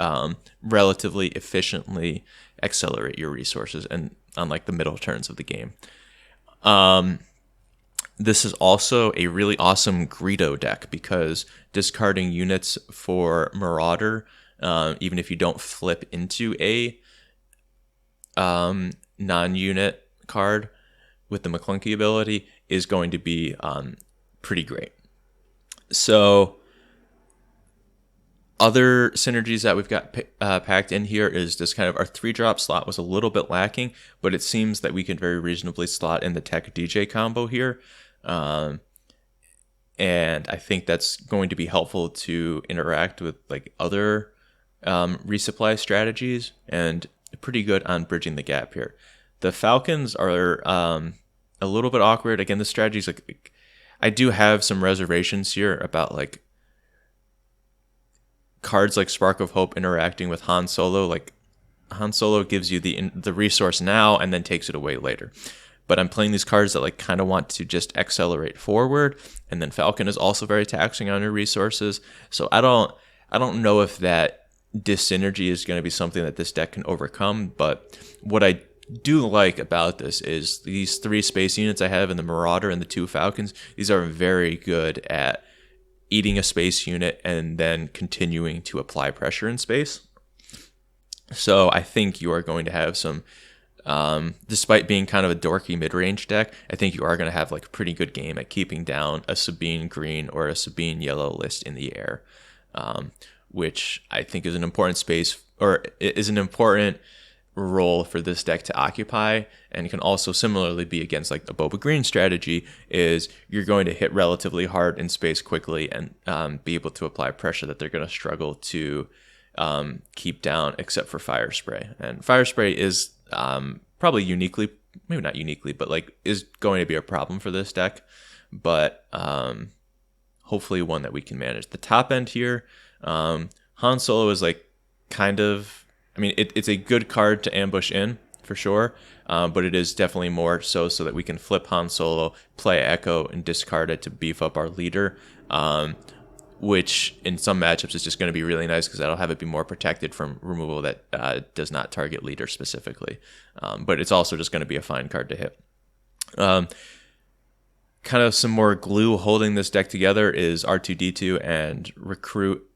[SPEAKER 1] relatively efficiently accelerate your resources and on like the middle turns of the game. This is also a really awesome Greedo deck, because discarding units for Marauder, even if you don't flip into a non-unit card with the McClunky ability, is going to be pretty great. So other synergies that we've got packed in here is this kind of, our 3-drop slot was a little bit lacking, but it seems that we can very reasonably slot in the Tech DJ combo here. And I think that's going to be helpful to interact with like other resupply strategies and pretty good on bridging the gap here. The Falcons are a little bit awkward. Again, the strategies, like, I do have some reservations here about like cards like Spark of Hope interacting with Han Solo. Like, Han Solo gives you the resource now and then takes it away later. But I'm playing these cards that like kind of want to just accelerate forward, and then Falcon is also very taxing on your resources. So I don't know if that dyssynergy is going to be something that this deck can overcome. But what I do like about this is these 3 space units I have in the Marauder and the 2 Falcons. These are very good at eating a space unit and then continuing to apply pressure in space. So I think you are going to have some, despite being kind of a dorky mid-range deck, I think you are going to have like a pretty good game at keeping down a Sabine green or a Sabine yellow list in the air, which I think is an important space, or is an important role for this deck to occupy, and can also similarly be against like the Boba Green strategy. Is you're going to hit relatively hard in space quickly and be able to apply pressure that they're going to struggle to keep down, except for Fire Spray. And Fire Spray is probably uniquely, maybe not uniquely, but like is going to be a problem for this deck, but hopefully one that we can manage. The top end here, Han Solo is like kind of, I mean, it's a good card to ambush in for sure, but it is definitely more so that we can flip Han Solo, play Echo, and discard it to beef up our leader, which in some matchups is just going to be really nice because that'll have it be more protected from removal that does not target leader specifically. But it's also just going to be a fine card to hit. Kind of some more glue holding this deck together is R2-D2 and Recruit.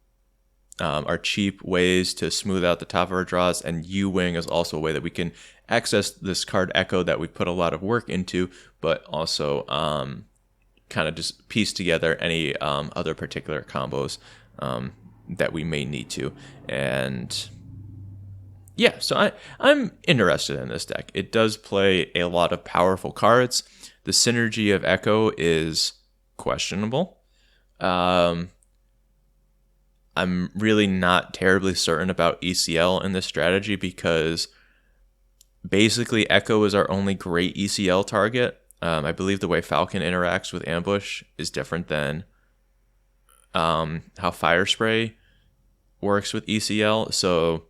[SPEAKER 1] Are cheap ways to smooth out the top of our draws, and U-Wing is also a way that we can access this card Echo that we put a lot of work into, but also kind of just piece together any other particular combos that we may need to. And yeah, so I'm interested in this deck. It does play a lot of powerful cards. The synergy of Echo is questionable. I'm really not terribly certain about ECL in this strategy because basically Echo is our only great ECL target. I believe the way Falcon interacts with Ambush is different than how Fire Spray works with ECL. So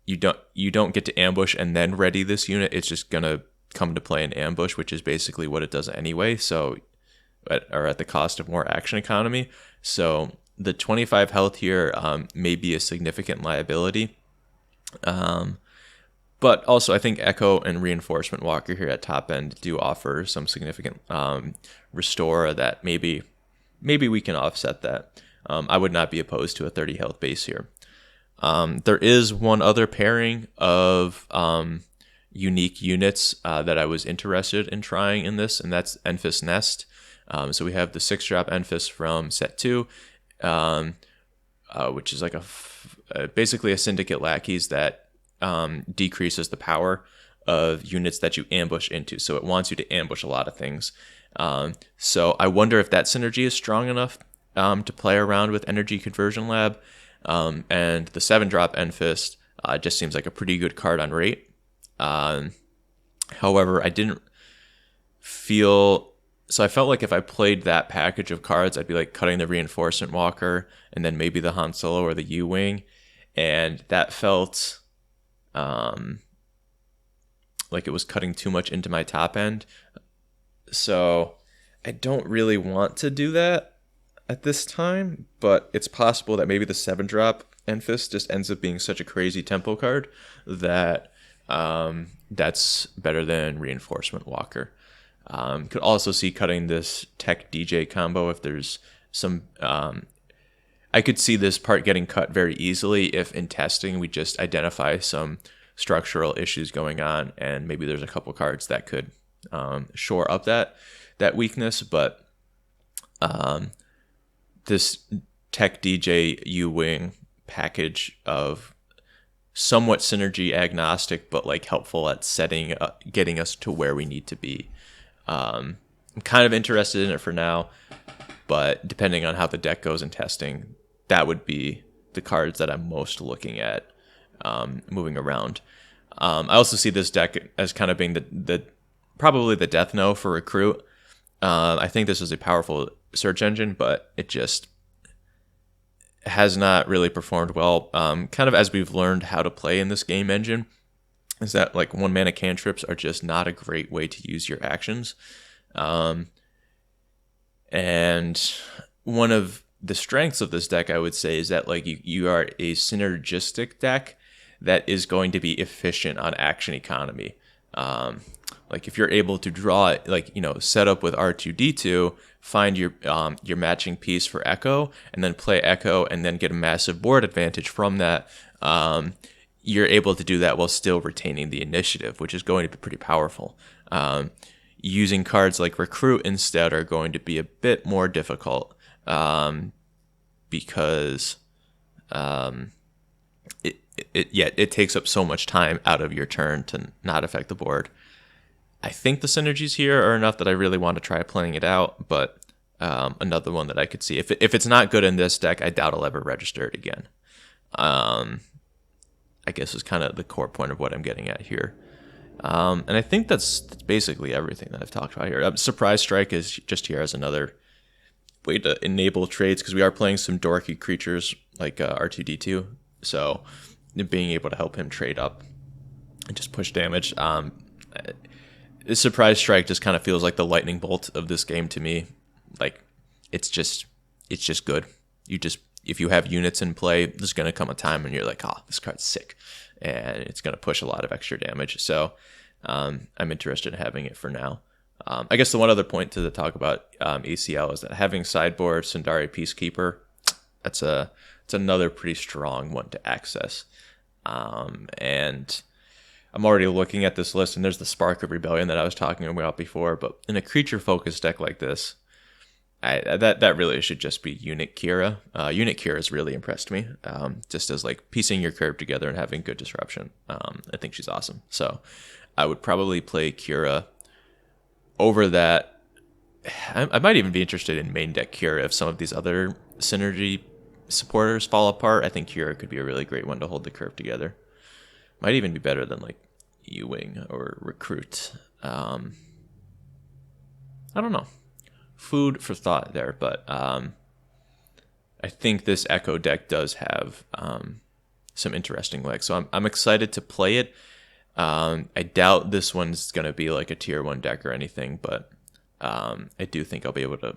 [SPEAKER 1] you don't get to ambush and then ready this unit. It's just gonna come to play in Ambush, which is basically what it does anyway. So at the cost of more action economy. So the 25 health here may be a significant liability. But also, I think Echo and Reinforcement Walker here at top end do offer some significant restore that maybe we can offset that. I would not be opposed to a 30 health base here. There is one other pairing of unique units that I was interested in trying in this, and that's Enfys Nest. So we have the 6-drop Enfys from set 2. Which is like basically a syndicate lackeys that decreases the power of units that you ambush into. So it wants you to ambush a lot of things. So I wonder if that synergy is strong enough to play around with Energy Conversion Lab. And the 7-drop Enfys just seems like a pretty good card on rate. However, I didn't feel... So I felt like if I played that package of cards, I'd be like cutting the Reinforcement Walker and then maybe the Han Solo or the U-Wing. And that felt like it was cutting too much into my top end. So I don't really want to do that at this time, but it's possible that maybe the 7-drop Enfys just ends up being such a crazy tempo card that that's better than Reinforcement Walker. Could also see cutting this Tech DJ combo if there's some... I could see this part getting cut very easily if in testing we just identify some structural issues going on, and maybe there's a couple cards that could shore up that weakness. But this Tech DJ U-Wing package of somewhat synergy agnostic, but like helpful at getting us to where we need to be. I'm kind of interested in it for now, but depending on how the deck goes in testing, that would be the cards that I'm most looking at moving around. I also see this deck as kind of being the probably the death knell for Recruit. I think this is a powerful search engine, but it just has not really performed well. Kind of as we've learned how to play in this game engine, is that like 1-mana cantrips are just not a great way to use your actions. And one of the strengths of this deck, I would say, is that like you are a synergistic deck that is going to be efficient on action economy. Like if you're able to draw it, like, you know, set up with R2D2, find your matching piece for Echo, and then play Echo, and then get a massive board advantage from that. You're able to do that while still retaining the initiative, which is going to be pretty powerful. Using cards like Recruit instead are going to be a bit more difficult because it takes up so much time out of your turn to not affect the board. I think the synergies here are enough that I really want to try playing it out, but another one that I could see, if it's not good in this deck, I doubt I'll ever register it again. I guess is kind of the core point of what I'm getting at here. And I think that's basically everything that I've talked about here. Surprise Strike is just here as another way to enable trades, because we are playing some dorky creatures like R2D2, so being able to help him trade up and just push damage. Surprise Strike just kind of feels like the lightning bolt of this game to me. Like it's just good. If you have units in play, there's going to come a time when you're like, oh, this card's sick, and it's going to push a lot of extra damage. So I'm interested in having it for now. I guess the one other point to talk about ACL is that having sideboard Sundari Peacekeeper, it's another pretty strong one to access. And I'm already looking at this list, and there's the Spark of Rebellion that I was talking about before. But in a creature-focused deck like this, that really should just be Unit Kira. Unit Kira has really impressed me, just as like piecing your curve together and having good disruption. I think she's awesome. So I would probably play Kira over that. I might even be interested in main deck Kira if some of these other synergy supporters fall apart. I think Kira could be a really great one to hold the curve together. Might even be better than like Ewing or Recruit. I don't know. Food for thought there, but I think this Echo deck does have some interesting legs. So I'm excited to play it. I doubt this one's going to be like a tier 1 deck or anything, but I do think I'll be able to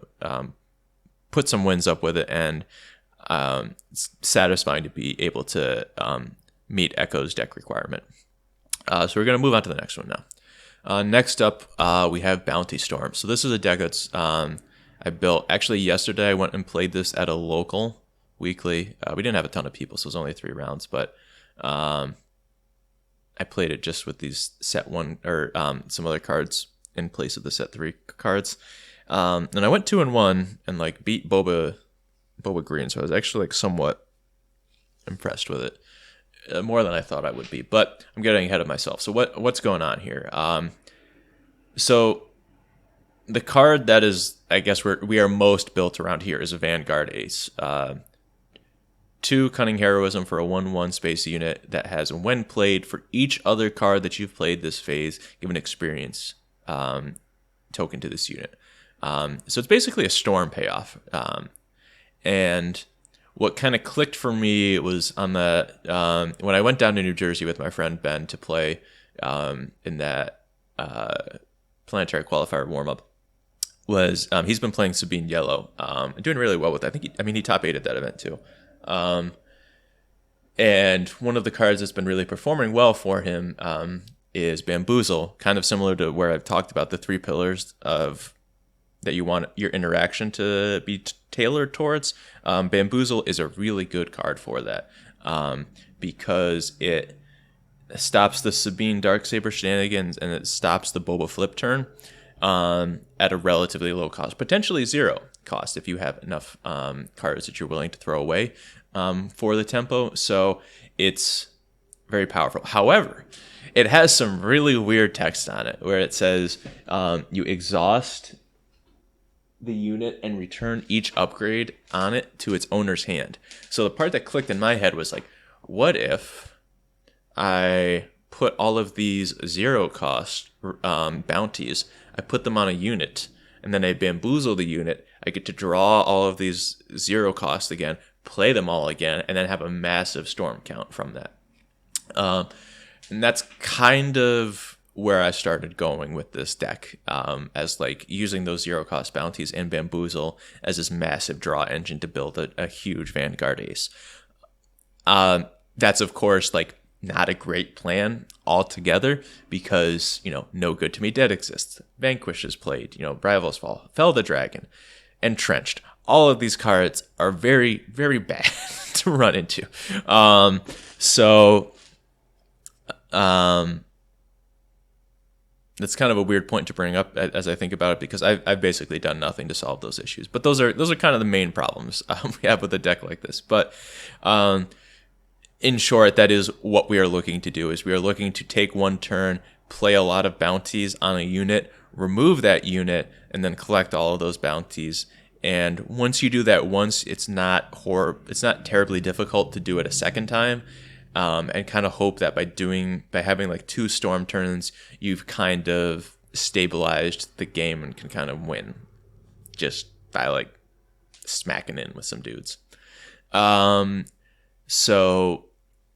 [SPEAKER 1] put some wins up with it, and it's satisfying to be able to meet Echo's deck requirement. So we're going to move on to the next one now. Next up, we have Bounty Storm. So this is a deck that's I built. Actually, yesterday I went and played this at a local weekly. We didn't have a ton of people, so it was only 3 rounds, but I played it just with these set 1 or some other cards in place of the set 3 cards. And I went 2-1 and like beat Boba Green, so I was actually like somewhat impressed with it. More than I thought I would be, but I'm getting ahead of myself. So what's going on here? So the card that is, I guess we are most built around here is a Vanguard Ace. 2 Cunning Heroism for a 1/1 space unit that has, when played, for each other card that you've played this phase, give an experience token to this unit. So it's basically a Storm payoff. And what kind of clicked for me was on the when I went down to New Jersey with my friend Ben to play in that Planetary Qualifier warm-up, was he's been playing Sabine Yellow and doing really well with it. He top 8 at that event too. And one of the cards that's been really performing well for him is Bamboozle, kind of similar to where I've talked about the 3 pillars of that you want your interaction to be tailored towards. Bamboozle is a really good card for that because it stops the Sabine Darksaber shenanigans and it stops the Boba flip turn at a relatively low cost, potentially 0 cost if you have enough cards that you're willing to throw away for the tempo. So it's very powerful. However, it has some really weird text on it where it says you exhaust the unit and return each upgrade on it to its owner's hand. So the part that clicked in my head was like, what if I put all of these 0 cost bounties, I put them on a unit, and then I bamboozle the unit. I get to draw all of these 0 cost again, play them all again, and then have a massive storm count from that. And that's kind of where I started going with this deck, as like using those 0 cost bounties and bamboozle as this massive draw engine to build a huge Vanguard ace. That's of course like not a great plan altogether because, No Good to Me Dead exists. Vanquish is played, Bravos Fall, Fell the Dragon, Entrenched. All of these cards are very, very bad to run into. That's kind of a weird point to bring up as I think about it, because I've basically done nothing to solve those issues. But those are kind of the main problems we have with a deck like this. But in short, that is what we are looking to do. Is we are looking to take one turn, play a lot of bounties on a unit, remove that unit, and then collect all of those bounties. And once you do that once, it's not terribly difficult to do it a second time. And kind of hope that by having like 2 storm turns, you've kind of stabilized the game and can kind of win just by like smacking in with some dudes. So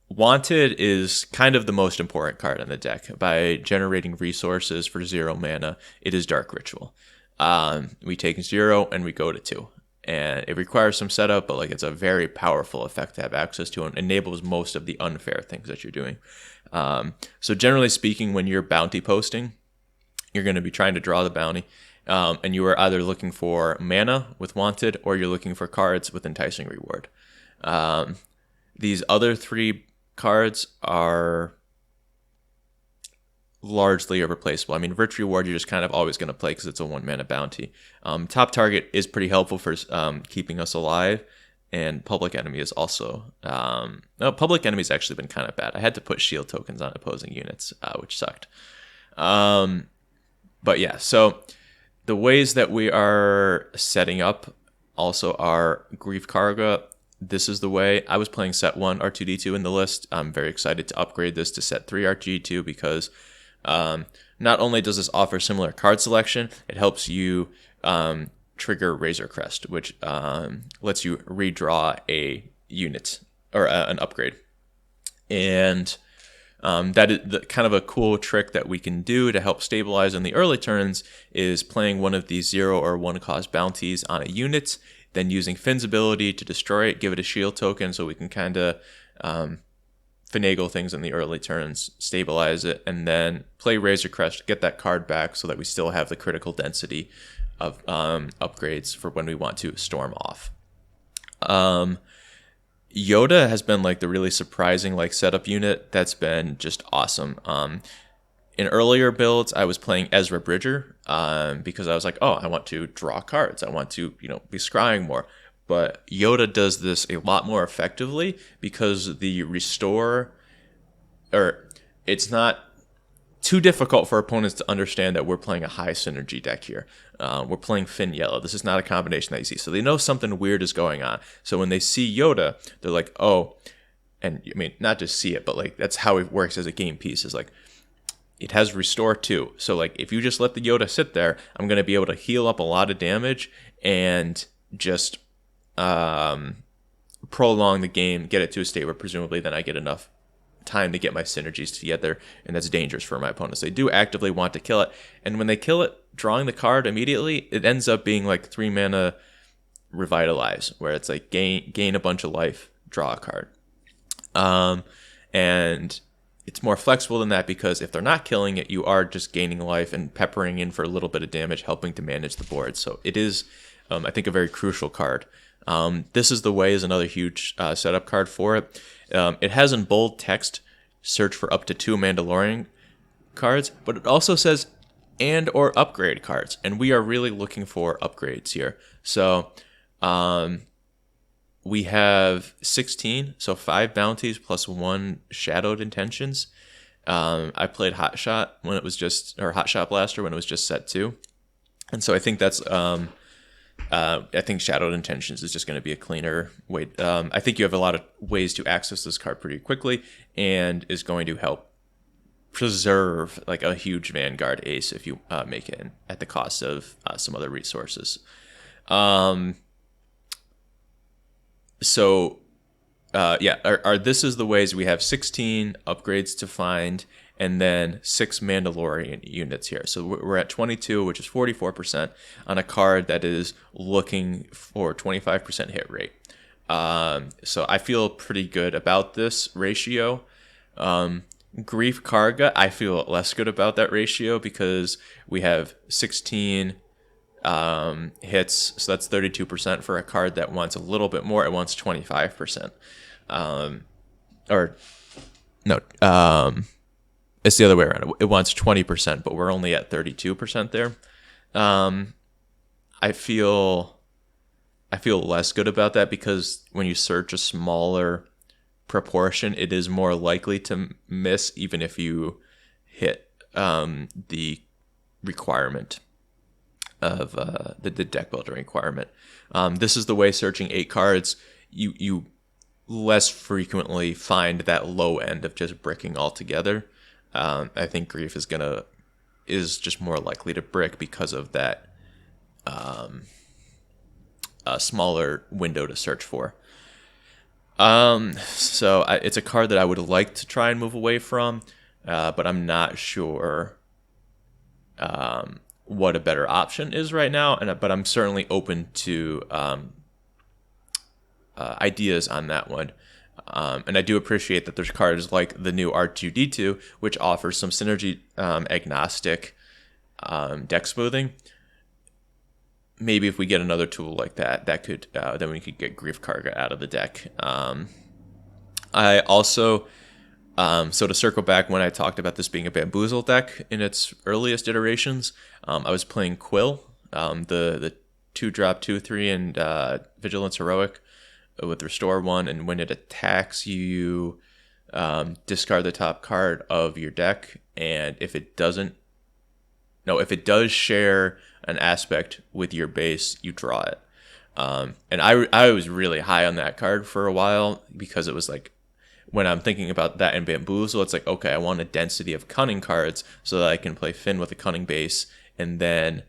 [SPEAKER 1] Wanted is kind of the most important card in the deck. By generating resources for 0 mana, it is Dark Ritual. We take 0 and we go to 2. And it requires some setup, but like it's a very powerful effect to have access to, and enables most of the unfair things that you're doing. So generally speaking, when you're bounty posting, you're going to be trying to draw the bounty, and you are either looking for mana with Wanted, or you're looking for cards with Enticing Reward. These other 3 cards are largely irreplaceable. I mean, Virtue Ward you're just kind of always going to play because it's a 1 mana bounty. Top Target is pretty helpful for keeping us alive, and Public Enemy is also... Public Enemy's actually been kind of bad. I had to put shield tokens on opposing units, which sucked. But yeah, so the ways that we are setting up also are Grief Karga. This is the way. I was playing set 1 R2D2 in the list. I'm very excited to upgrade this to set 3 RG2 because... not only does this offer similar card selection, it helps you trigger Razor Crest, which lets you redraw a unit or an upgrade. And that is kind of a cool trick that we can do to help stabilize in the early turns is playing one of these 0 or 1 cost bounties on a unit, then using Finn's ability to destroy it, give it a shield token so we can kind of... finagle things in the early turns, stabilize it, and then play Razor Crest, get that card back so that we still have the critical density of upgrades for when we want to storm off. Yoda has been like the really surprising like setup unit that's been just awesome. In earlier builds, I was playing Ezra Bridger because I was like, I want to draw cards. I want to, be scrying more. But Yoda does this a lot more effectively because the restore, or it's not too difficult for opponents to understand that we're playing a high synergy deck here. We're playing Finn Yellow. This is not a combination that you see. So they know something weird is going on. So when they see Yoda, they're like, and I mean, not just see it, but like that's how it works as a game piece is like, it has restore too. So like if you just let the Yoda sit there, I'm going to be able to heal up a lot of damage and just... prolong the game, get it to a state where presumably then I get enough time to get my synergies together, and that's dangerous for my opponents. They do actively want to kill it, and when they kill it, drawing the card immediately, it ends up being like 3 mana Revitalize, where it's like gain a bunch of life, draw a card. And it's more flexible than that because if they're not killing it, you are just gaining life and peppering in for a little bit of damage, helping to manage the board. So it is, I think, a very crucial card. This is the Way is another huge setup card for it. It has in bold text, search for up to 2 Mandalorian cards, but it also says and or upgrade cards, and we are really looking for upgrades here. So we have 16, so 5 bounties plus 1 shadowed intentions. I played Hot Shot when it was just, or Hot Shot Blaster when it was just set 2. And so I think that's I think Shadowed Intentions is just going to be a cleaner way. I think you have a lot of ways to access this card pretty quickly, and is going to help preserve like a huge Vanguard ace if you make it in, at the cost of some other resources. This is the ways we have 16 upgrades to find, and then 6 Mandalorian units here. So we're at 22, which is 44% on a card that is looking for 25% hit rate. So I feel pretty good about this ratio. Grief Karga, I feel less good about that ratio because we have 16 hits, so that's 32% for a card that wants a little bit more. It wants 25%. It's the other way around. It wants 20%, but we're only at 32% there. I feel less good about that because when you search a smaller proportion, it is more likely to miss even if you hit the requirement of the deck building requirement. This is the way searching 8 cards, you less frequently find that low end of just bricking altogether. I think Grief is just more likely to brick because of that smaller window to search for. It's a card that I would like to try and move away from, but I'm not sure what a better option is right now. But I'm certainly open to ideas on that one. And I do appreciate that there's cards like the new R2D2, which offers some synergy agnostic deck smoothing. Maybe if we get another tool like that, then we could get Grief Karga out of the deck. I also, so to circle back when I talked about this being a Bamboozle deck in its earliest iterations, I was playing Quill, the 2-drop 2/3 and Vigilance Heroic with Restore 1, and when it attacks you discard the top card of your deck, and if it does share an aspect with your base, you draw it. And I was really high on that card for a while because it was like, when I'm thinking about that in Bamboozle, it's like, okay, I want a density of cunning cards so that I can play Finn with a cunning base and then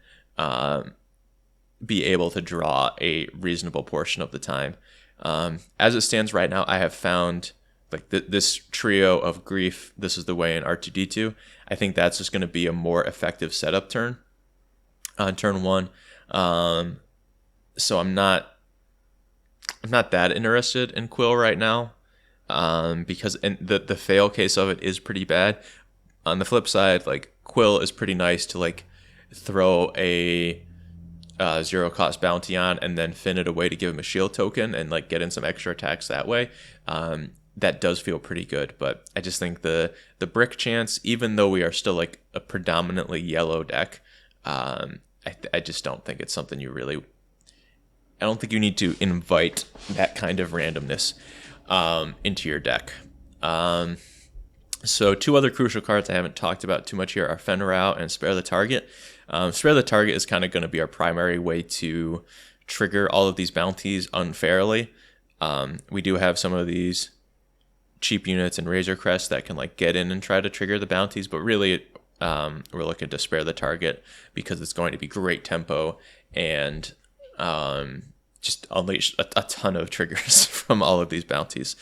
[SPEAKER 1] be able to draw a reasonable portion of the time. As it stands right now, I have found like this trio of Grief, this is the way in R2D2. I think that's just going to be a more effective setup turn on turn 1. So I'm not that interested in Quill right now, because the fail case of it is pretty bad. On the flip side, like Quill is pretty nice to like throw a 0 cost bounty on and then fin it away to give him a shield token and like get in some extra attacks that way. That does feel pretty good, but I just think the brick chance, even though we are still like a predominantly yellow deck, I just don't think it's something I don't think you need to invite that kind of randomness into your deck. So 2 other crucial cards I haven't talked about too much here are Fenrir and Spare the Target. Spare the Target is kind of going to be our primary way to trigger all of these bounties unfairly. We do have some of these cheap units and Razor Crest that can like get in and try to trigger the bounties, but really we're looking to Spare the Target because it's going to be great tempo and just unleash a ton of triggers from all of these bounties.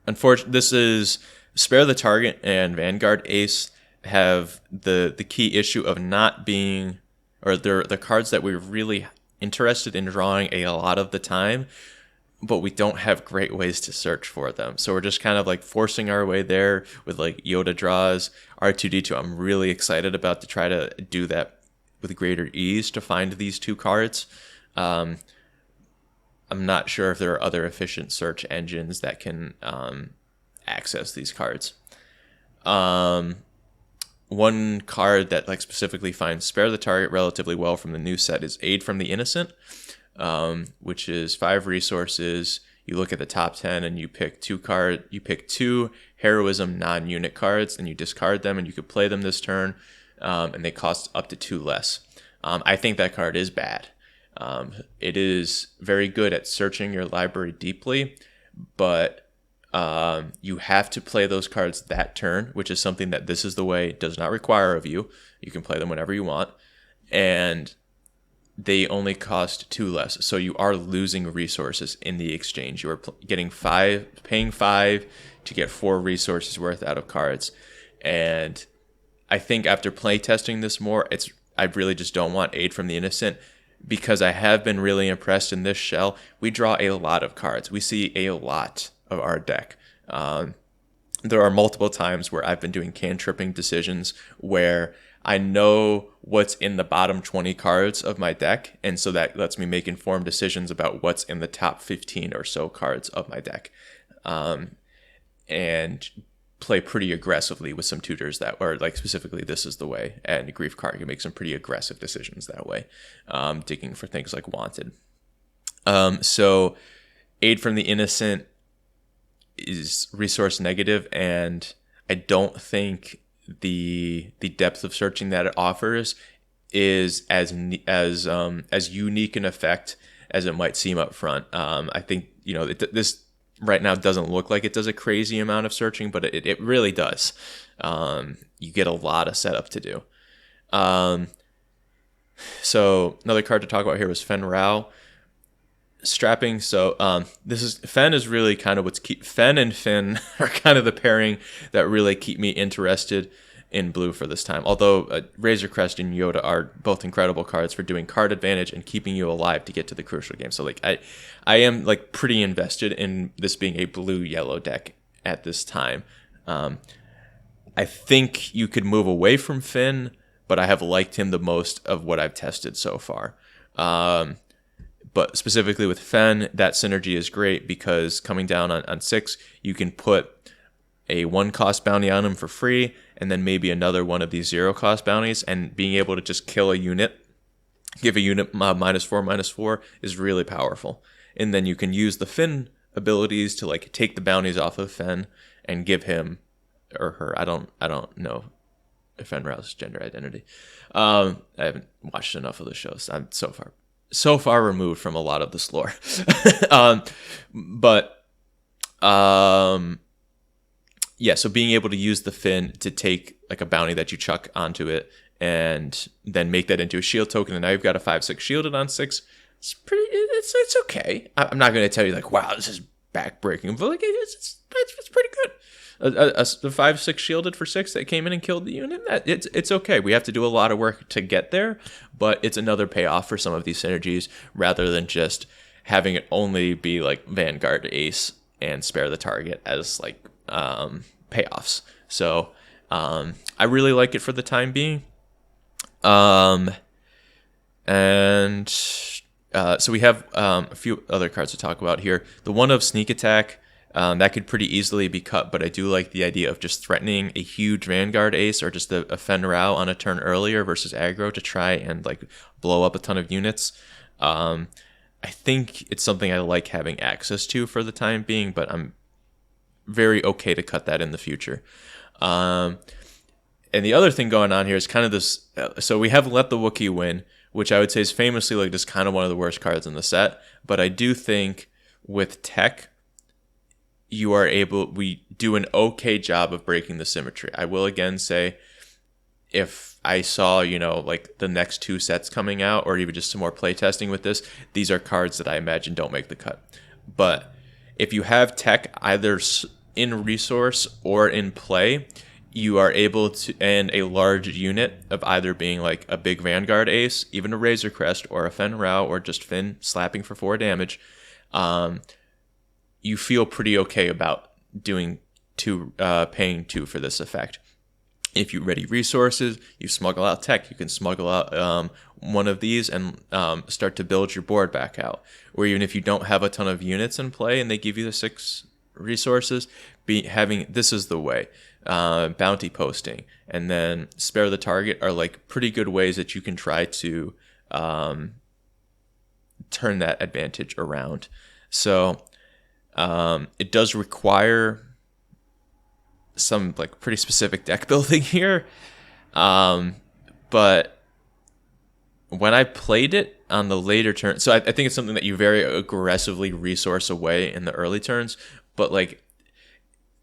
[SPEAKER 1] Unfortunately, this is Spare the Target and Vanguard Ace have the key issue of not being, or they're the cards that we're really interested in drawing a lot of the time, but we don't have great ways to search for them. So we're just kind of like forcing our way there with like Yoda draws, R2D2. I'm really excited about to try to do that with greater ease to find these 2 cards. I'm not sure if there are other efficient search engines that can access these cards. One card that like specifically finds Spare the Target relatively well from the new set is Aid from the Innocent, which is 5 resources. You look at the top 10 and you pick 2 heroism non-unit cards and you discard them, and you could play them this turn, and they cost up to 2 less. I think that card is bad. It is very good at searching your library deeply, but you have to play those cards that turn, which is something that This Is the Way does not require of you. You can play them whenever you want, and they only cost 2 less. So you are losing resources in the exchange. You are getting paying 5 to get 4 resources worth out of cards. And I think after play testing this more, I really just don't want Aid from the Innocent, because I have been really impressed in this shell. We draw a lot of cards. We see a lot of our deck. There are multiple times where I've been doing cantripping decisions where I know what's in the bottom 20 cards of my deck, and so that lets me make informed decisions about what's in the top 15 or so cards of my deck, and play pretty aggressively with some tutors that, or like specifically This Is the Way and Grief Card. You can make some pretty aggressive decisions that way, digging for things like Wanted. So Aid from the Innocent is resource negative, and I don't think the depth of searching that it offers is as unique an effect as it might seem up front. I think this right now doesn't look like it does a crazy amount of searching, but it really does. You get a lot of setup to do. So another card to talk about here was Fen Rao. Strapping. So Fen is really kind of Fen and Finn are kind of the pairing that really keep me interested in blue for this time. Although Razor Crest and Yoda are both incredible cards for doing card advantage and keeping you alive to get to the crucial game. So like I am like pretty invested in this being a blue-yellow deck at this time. I think you could move away from Finn, but I have liked him the most of what I've tested so far. But specifically with Fen, that synergy is great because coming down on 6, you can put a 1-cost bounty on him for free, and then maybe another one of these 0-cost bounties, and being able to just kill a unit, give a unit -4/-4 is really powerful. And then you can use the Fen abilities to like take the bounties off of Fen and give him or her. I don't know Fen Rao's gender identity. I haven't watched enough of the shows. I'm so far removed from a lot of this lore. Yeah, so being able to use the Fin to take like a bounty that you chuck onto it and then make that into a shield token, and now you've got a 5/6 shielded on 6. It's okay. I'm not going to tell you like, wow, this is backbreaking, but like it's pretty good. A 5/6 shielded for 6 that came in and killed the unit. It's okay. We have to do a lot of work to get there, but it's another payoff for some of these synergies rather than just having it only be like Vanguard Ace and spare the target as like payoffs. So I really like it for the time being. So we have a few other cards to talk about here. The one of Sneak Attack. That could pretty easily be cut, but I do like the idea of just threatening a huge Vanguard Ace or just a Fen Rao on a turn earlier versus aggro to try and like blow up a ton of units. I think it's something I like having access to for the time being, but I'm very okay to cut that in the future. And the other thing going on here is kind of this. So we have Let the Wookiee Win, which I would say is famously like just kind of one of the worst cards in the set. But I do think with tech, we do an okay job of breaking the symmetry. I will again say, if I saw, like the next 2 sets coming out, or even just some more play testing with this, these are cards that I imagine don't make the cut. But if you have tech either in resource or in play, you are able to, and a large unit of either being like a big Vanguard Ace, even a Razor Crest, or a Fen Rao, or just Finn slapping for 4 damage, you feel pretty okay about doing paying 2 for this effect. If you ready resources, you smuggle out tech, you can smuggle out one of these and start to build your board back out. Or even if you don't have a ton of units in play and they give you the 6 resources, having This Is the Way, bounty posting, and then spare the target are like pretty good ways that you can try to turn that advantage around. So it does require some like pretty specific deck building here, but when I played it on the later turn, so I think it's something that you very aggressively resource away in the early turns, but like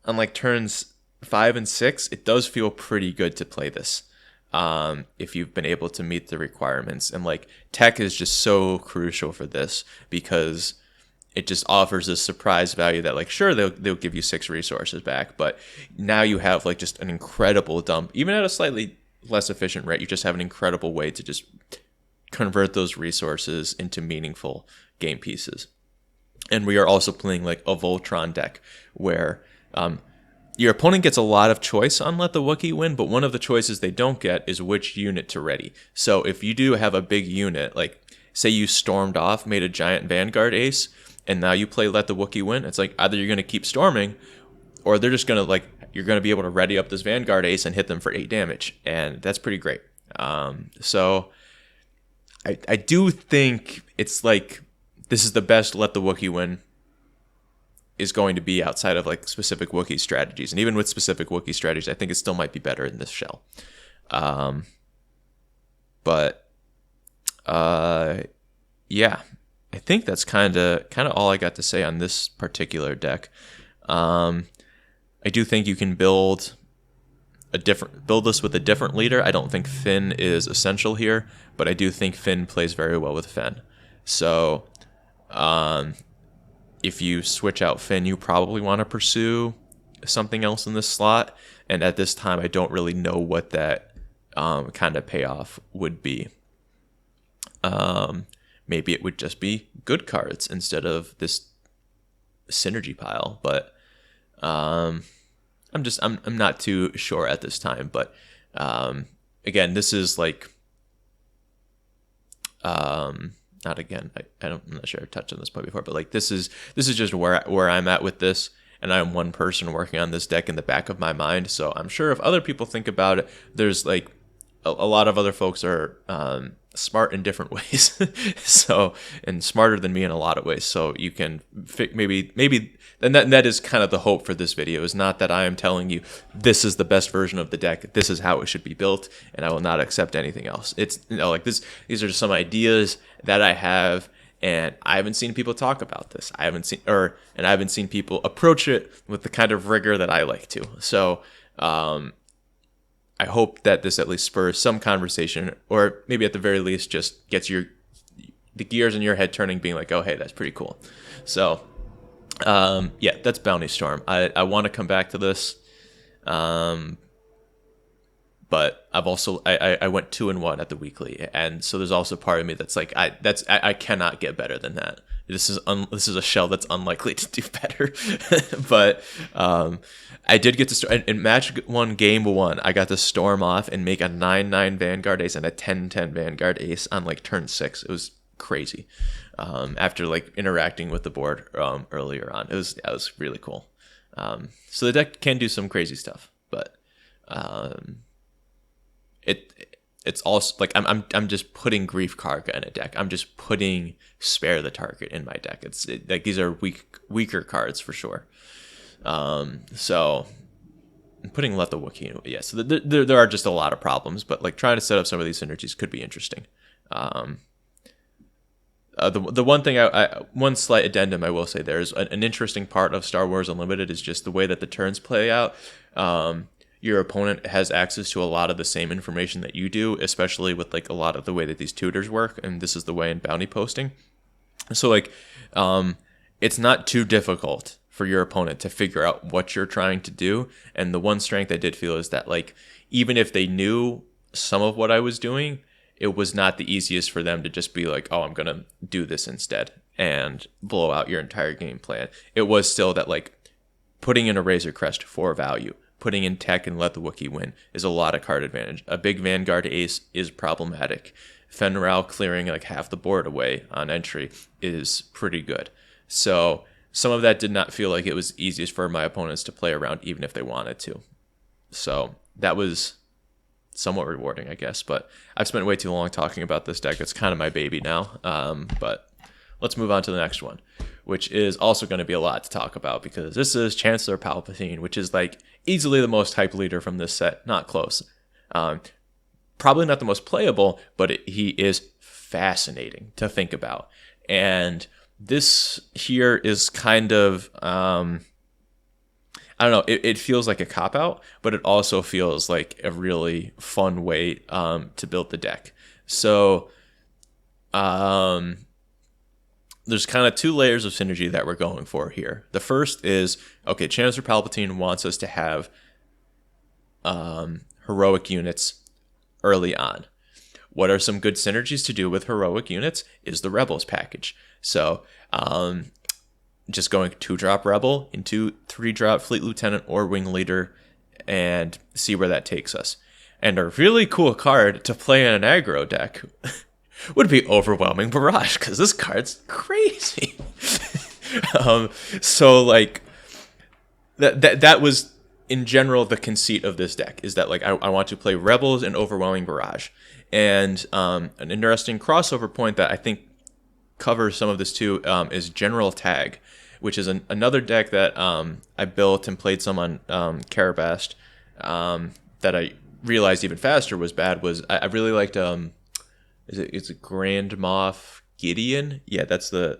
[SPEAKER 1] on like turns 5 and 6, it does feel pretty good to play this. If you've been able to meet the requirements, and like tech is just so crucial for this because it just offers this surprise value that like, sure, they'll give you 6 resources back, but now you have like just an incredible dump, even at a slightly less efficient rate. You just have an incredible way to just convert those resources into meaningful game pieces. And we are also playing like a Voltron deck where your opponent gets a lot of choice on let the Wookiee win, but one of the choices they don't get is which unit to ready. So if you do have a big unit, like say you stormed off, made a giant Vanguard ace, and now you play let the Wookiee win, it's like either you're going to keep storming, or they're just going to like, you're going to be able to ready up this Vanguard ace and hit them for 8 damage. And that's pretty great. So I do think it's like, this is the best let the Wookiee win is going to be outside of like specific Wookiee strategies. And even with specific Wookiee strategies, I think it still might be better in this shell. Yeah, I think that's kind of all I got to say on this particular deck. I do think you can build this with a different leader. I don't think Finn is essential here, but I do think Finn plays very well with Fenn. So, if you switch out Finn, you probably want to pursue something else in this slot. And at this time, I don't really know what that kind of payoff would be. Maybe it would just be good cards instead of this synergy pile. But I'm not too sure at this time. But again, this is like not again. I'm not sure I touched on this point before, but like this is just where I'm at with this, and I'm one person working on this deck in the back of my mind. So I'm sure if other people think about it, there's like a lot of other folks are smart in different ways, so, and smarter than me in a lot of ways. So you can maybe, and that is kind of the hope for this video, is not that I am telling you this is the best version of the deck, this is how it should be built, and I will not accept anything else. It's, you know, like this, these are just some ideas that I have, and I haven't seen people talk about this. I haven't seen people approach it with the kind of rigor that I like to. So, I hope that this at least spurs some conversation, or maybe at the very least just gets the gears in your head turning, being like, oh, hey, that's pretty cool. So, yeah, that's Bounty Storm. I want to come back to this, but I've also I went 2-1 at the weekly, and so there's also part of me that's like, I cannot get better than that. This is a shell that's unlikely to do better. But I did get to start in match 1, game 1. I got to storm off and make a 9/9 Vanguard ace and a 10/10 Vanguard ace on like turn 6. It was crazy. After like interacting with the board earlier on, it was really cool. So the deck can do some crazy stuff, but it's also like I'm just putting Grief Karga in a deck. I'm just putting Spare the Target in my deck. Like these are weaker cards for sure. So I'm putting Let the Wookiee in. Yeah, so there are just a lot of problems, but like trying to set up some of these synergies could be interesting. The one thing one slight addendum I will say, there is an interesting part of Star Wars Unlimited is just the way that the turns play out. Your opponent has access to a lot of the same information that you do, especially with like a lot of the way that these tutors work, and this is the way in bounty posting. So like, it's not too difficult for your opponent to figure out what you're trying to do. And the one strength I did feel is that like, even if they knew some of what I was doing, it was not the easiest for them to just be like, oh, I'm going to do this instead and blow out your entire game plan. It was still that like putting in a Razor Crest for value, putting in tech and Let the Wookiee win is a lot of card advantage. A big Vanguard ace is problematic. Fenral clearing like half the board away on entry is pretty good. So some of that did not feel like it was easiest for my opponents to play around, even if they wanted to. So that was somewhat rewarding, I guess. But I've spent way too long talking about this deck. It's kind of my baby now. But let's move on to the next one, which is also going to be a lot to talk about, because this is Chancellor Palpatine, which is like easily the most hyped leader from this set. Not close. Probably not the most playable, but he is fascinating to think about. And this here is kind of, I don't know, it feels like a cop-out, but it also feels like a really fun way to build the deck. So there's kind of 2 layers of synergy that we're going for here. The first is, okay, Chancellor Palpatine wants us to have heroic units early on. What are some good synergies to do with heroic units is the Rebels package. So just going 2-drop Rebel into 3-drop Fleet Lieutenant or Wing Leader and see where that takes us. And a really cool card to play in an aggro deck would be Overwhelming Barrage, because this card's crazy. So like that was in general the conceit of this deck, is that like I want to play Rebels and Overwhelming Barrage. And an interesting crossover point that I think covers some of this too is General Tag, which is another deck that I built and played some on Karabast that I realized even faster was bad. I really liked it's a Grand Moff Gideon. Yeah, that's the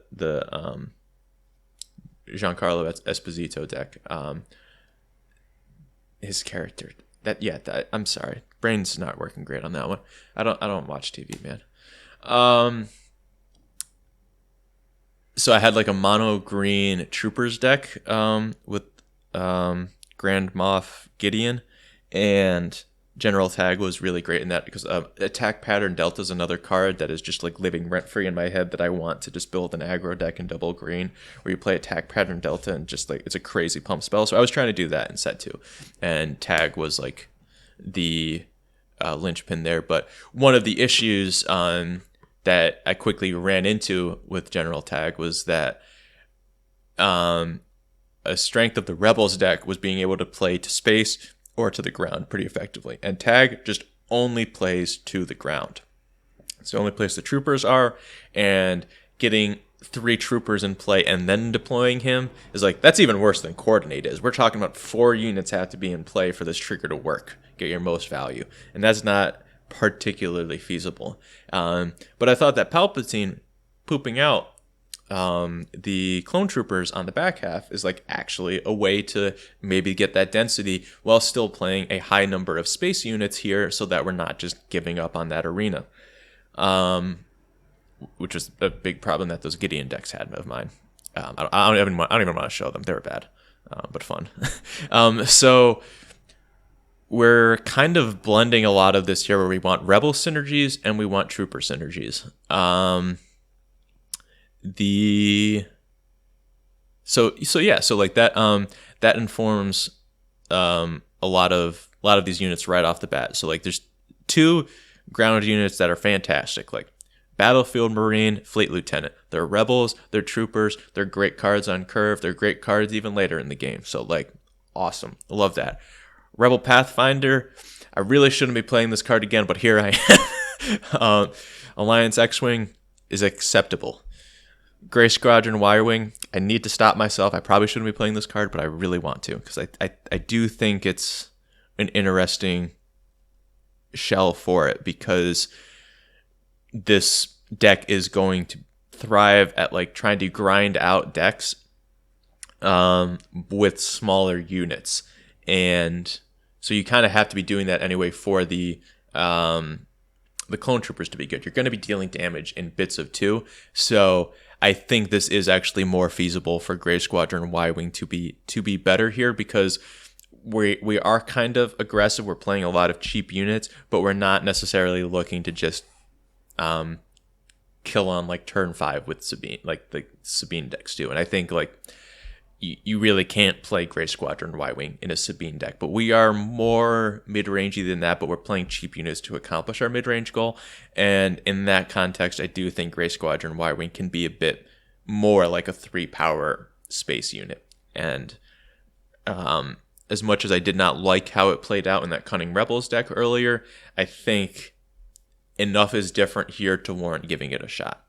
[SPEAKER 1] Giancarlo Esposito deck. His character. I'm sorry. Brain's not working great on that one. I don't watch TV, man. So I had like a mono green Troopers deck with Grand Moff Gideon, and General Tag was really great in that because Attack Pattern Delta is another card that is just like living rent free in my head that I want to just build an aggro deck in double green where you play Attack Pattern Delta and just like it's a crazy pump spell. So I was trying to do that in set 2, and Tag was like the linchpin there. But one of the issues that I quickly ran into with General Tag was that a strength of the Rebels deck was being able to play to space or to the ground pretty effectively. And Tag just only plays to the ground. It's the only place the troopers are, and getting 3 troopers in play and then deploying him is like, that's even worse than Coordinate is. We're talking about 4 units have to be in play for this trigger to work, get your most value. And that's not particularly feasible. But I thought that Palpatine pooping out the clone troopers on the back half is like actually a way to maybe get that density while still playing a high number of space units here, so that we're not just giving up on that arena, which was a big problem that those Gideon decks had of mine. I don't even want to show them. They were bad, but fun. So we're kind of blending a lot of this here where we want Rebel synergies and we want Trooper synergies. So like that that informs a lot of these units right off the bat. So like there's 2 ground units that are fantastic, like Battlefield Marine, Fleet Lieutenant. They're Rebels, they're Troopers, they're great cards on curve, they're great cards even later in the game. So like awesome. I love that. Rebel Pathfinder, I really shouldn't be playing this card again, but here I am. Alliance X-Wing is acceptable. Gray Squadron Y-Wing, I need to stop myself. I probably shouldn't be playing this card, but I really want to because I do think it's an interesting shell for it, because this deck is going to thrive at like trying to grind out decks with smaller units. And so you kind of have to be doing that anyway for the clone troopers to be good. You're going to be dealing damage in bits of 2. So I think this is actually more feasible for Gray Squadron Y-Wing to be better here, because we are kind of aggressive. We're playing a lot of cheap units, but we're not necessarily looking to just kill on like turn 5 with Sabine, like the Sabine decks do. And I think like you really can't play Gray Squadron Y-Wing in a Sabine deck, but we are more mid-rangey than that, but we're playing cheap units to accomplish our mid-range goal. And in that context, I do think Gray Squadron Y-Wing can be a bit more like a 3-power space unit. And as much as I did not like how it played out in that Cunning Rebels deck earlier, I think enough is different here to warrant giving it a shot.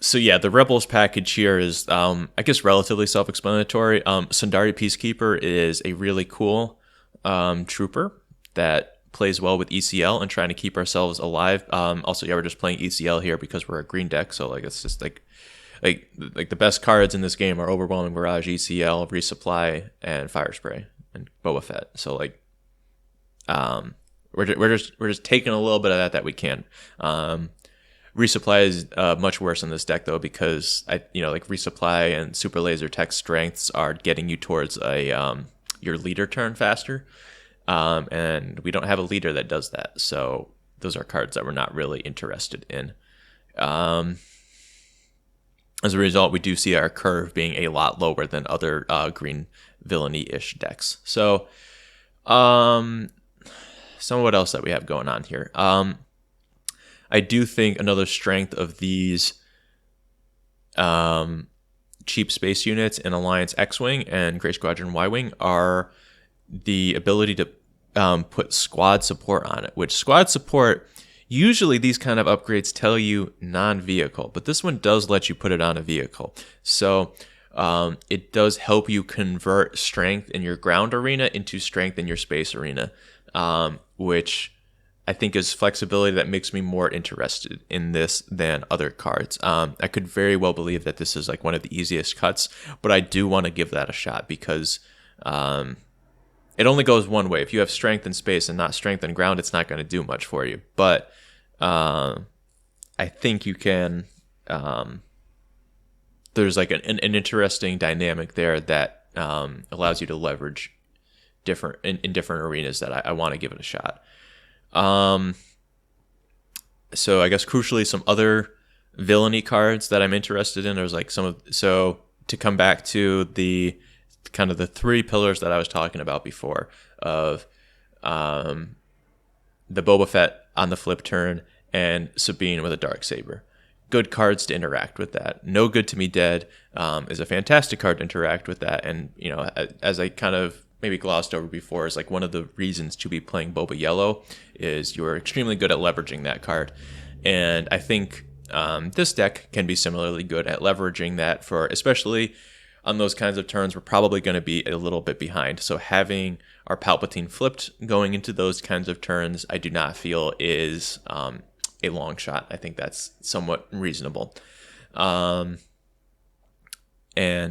[SPEAKER 1] So yeah, the Rebels package here is, I guess, relatively self-explanatory. Sundari Peacekeeper is a really cool trooper that plays well with ECL and trying to keep ourselves alive. Also, yeah, we're just playing ECL here because we're a green deck, so like it's just like the best cards in this game are Overwhelming Barrage, ECL, Resupply, and Fire Spray, and Boba Fett. So like, we're just taking a little bit of that we can. Resupply is much worse in this deck though, because like Resupply and Super Laser Tech strengths are getting you towards a your leader turn faster, and we don't have a leader that does that. So those are cards that we're not really interested in. As a result, we do see our curve being a lot lower than other green villainy-ish decks. So, what else that we have going on here? I do think another strength of these cheap space units in Alliance X-Wing and Gray Squadron Y-Wing are the ability to put squad support on it, which squad support... Usually these kind of upgrades tell you non-vehicle, but this one does let you put it on a vehicle. So it does help you convert strength in your ground arena into strength in your space arena, which I think is flexibility that makes me more interested in this than other cards. I could very well believe that this is like one of the easiest cuts, but I do want to give that a shot because it only goes one way. If you have strength in space and not strength in ground, it's not going to do much for you. But I think you can. There's like an interesting dynamic there that allows you to leverage in different arenas that I want to give it a shot. So I guess crucially, some other villainy cards that I'm interested in. There's like so to come back to the kind of the three pillars that I was talking about before of the Boba Fett on the flip turn and Sabine with a Darksaber. Good cards to interact with that. No Good to Me Dead is a fantastic card to interact with that. And, as I kind of maybe glossed over before, is like one of the reasons to be playing Boba Yellow is you're extremely good at leveraging that card. And I think this deck can be similarly good at leveraging that for, especially on those kinds of turns, we're probably going to be a little bit behind. So having our Palpatine flipped going into those kinds of turns, I do not feel is a long shot. I think that's somewhat reasonable. And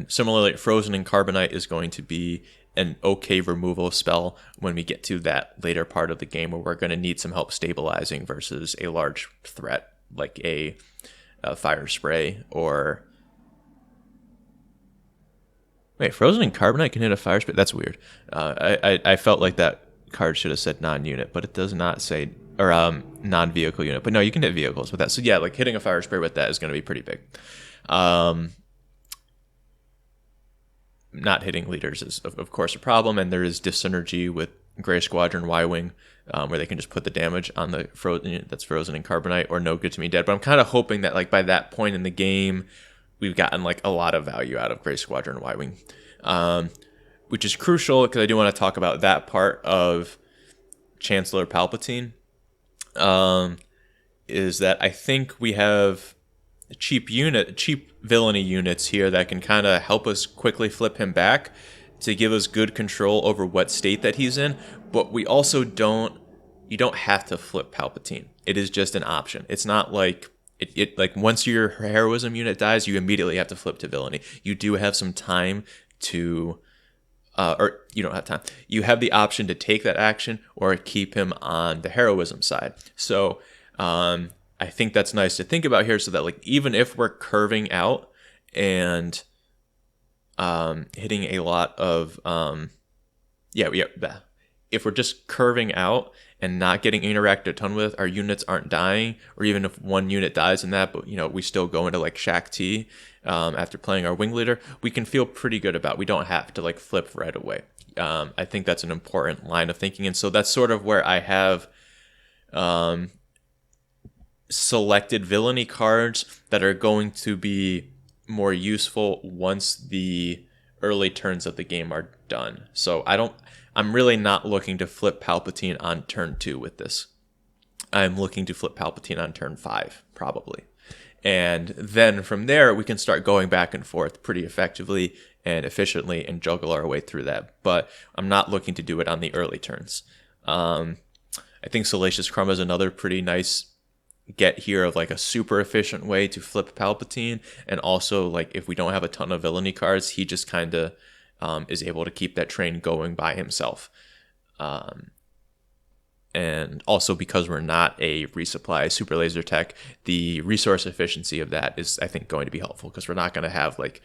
[SPEAKER 1] similarly, Frozen in Carbonite is going to be an okay removal spell when we get to that later part of the game where we're going to need some help stabilizing versus a large threat like a Fire Spray or... Wait, Frozen in Carbonite can hit a Fire Spray? That's weird. I felt like that card should have said non-unit, but it does not say... Or non-vehicle unit. But no, you can hit vehicles with that. So yeah, like hitting a Fire Spray with that is going to be pretty big. Not hitting leaders is, of course, a problem, and there is dyssynergy with Gray Squadron Y-Wing, where they can just put the damage on the frozen that's Frozen in Carbonite, or No Good to Me Dead. But I'm kind of hoping that like by that point in the game, we've gotten like a lot of value out of Gray Squadron Y-Wing, which is crucial because I do want to talk about that part of Chancellor Palpatine. Is that I think we have cheap villainy units here that can kind of help us quickly flip him back to give us good control over what state that he's in, but we also you don't have to flip Palpatine. It is just an option. It's not like it like once your heroism unit dies, you immediately have to flip to villainy. You do have some time to or you don't have time. You have the option to take that action or keep him on the heroism side. So I think that's nice to think about here, so that like even if we're curving out and hitting a lot of if we're just curving out and not getting interacted a ton with, our units aren't dying, or even if one unit dies in that, but we still go into like Shack T after playing our wing leader, we can feel pretty good about. We don't have to like flip right away. I think that's an important line of thinking, and so that's sort of where I have selected villainy cards that are going to be more useful once the early turns of the game are done. So I'm really not looking to flip Palpatine on turn 2 with this. I'm looking to flip Palpatine on turn 5, probably. And then from there, we can start going back and forth pretty effectively and efficiently and juggle our way through that. But I'm not looking to do it on the early turns. I think Salacious Crumb is another pretty nice get here of like a super efficient way to flip Palpatine, and also like if we don't have a ton of villainy cards, he just kind of is able to keep that train going by himself. And also because we're not a resupply super laser tech, the resource efficiency of that is, I think, going to be helpful, because we're not going to have like,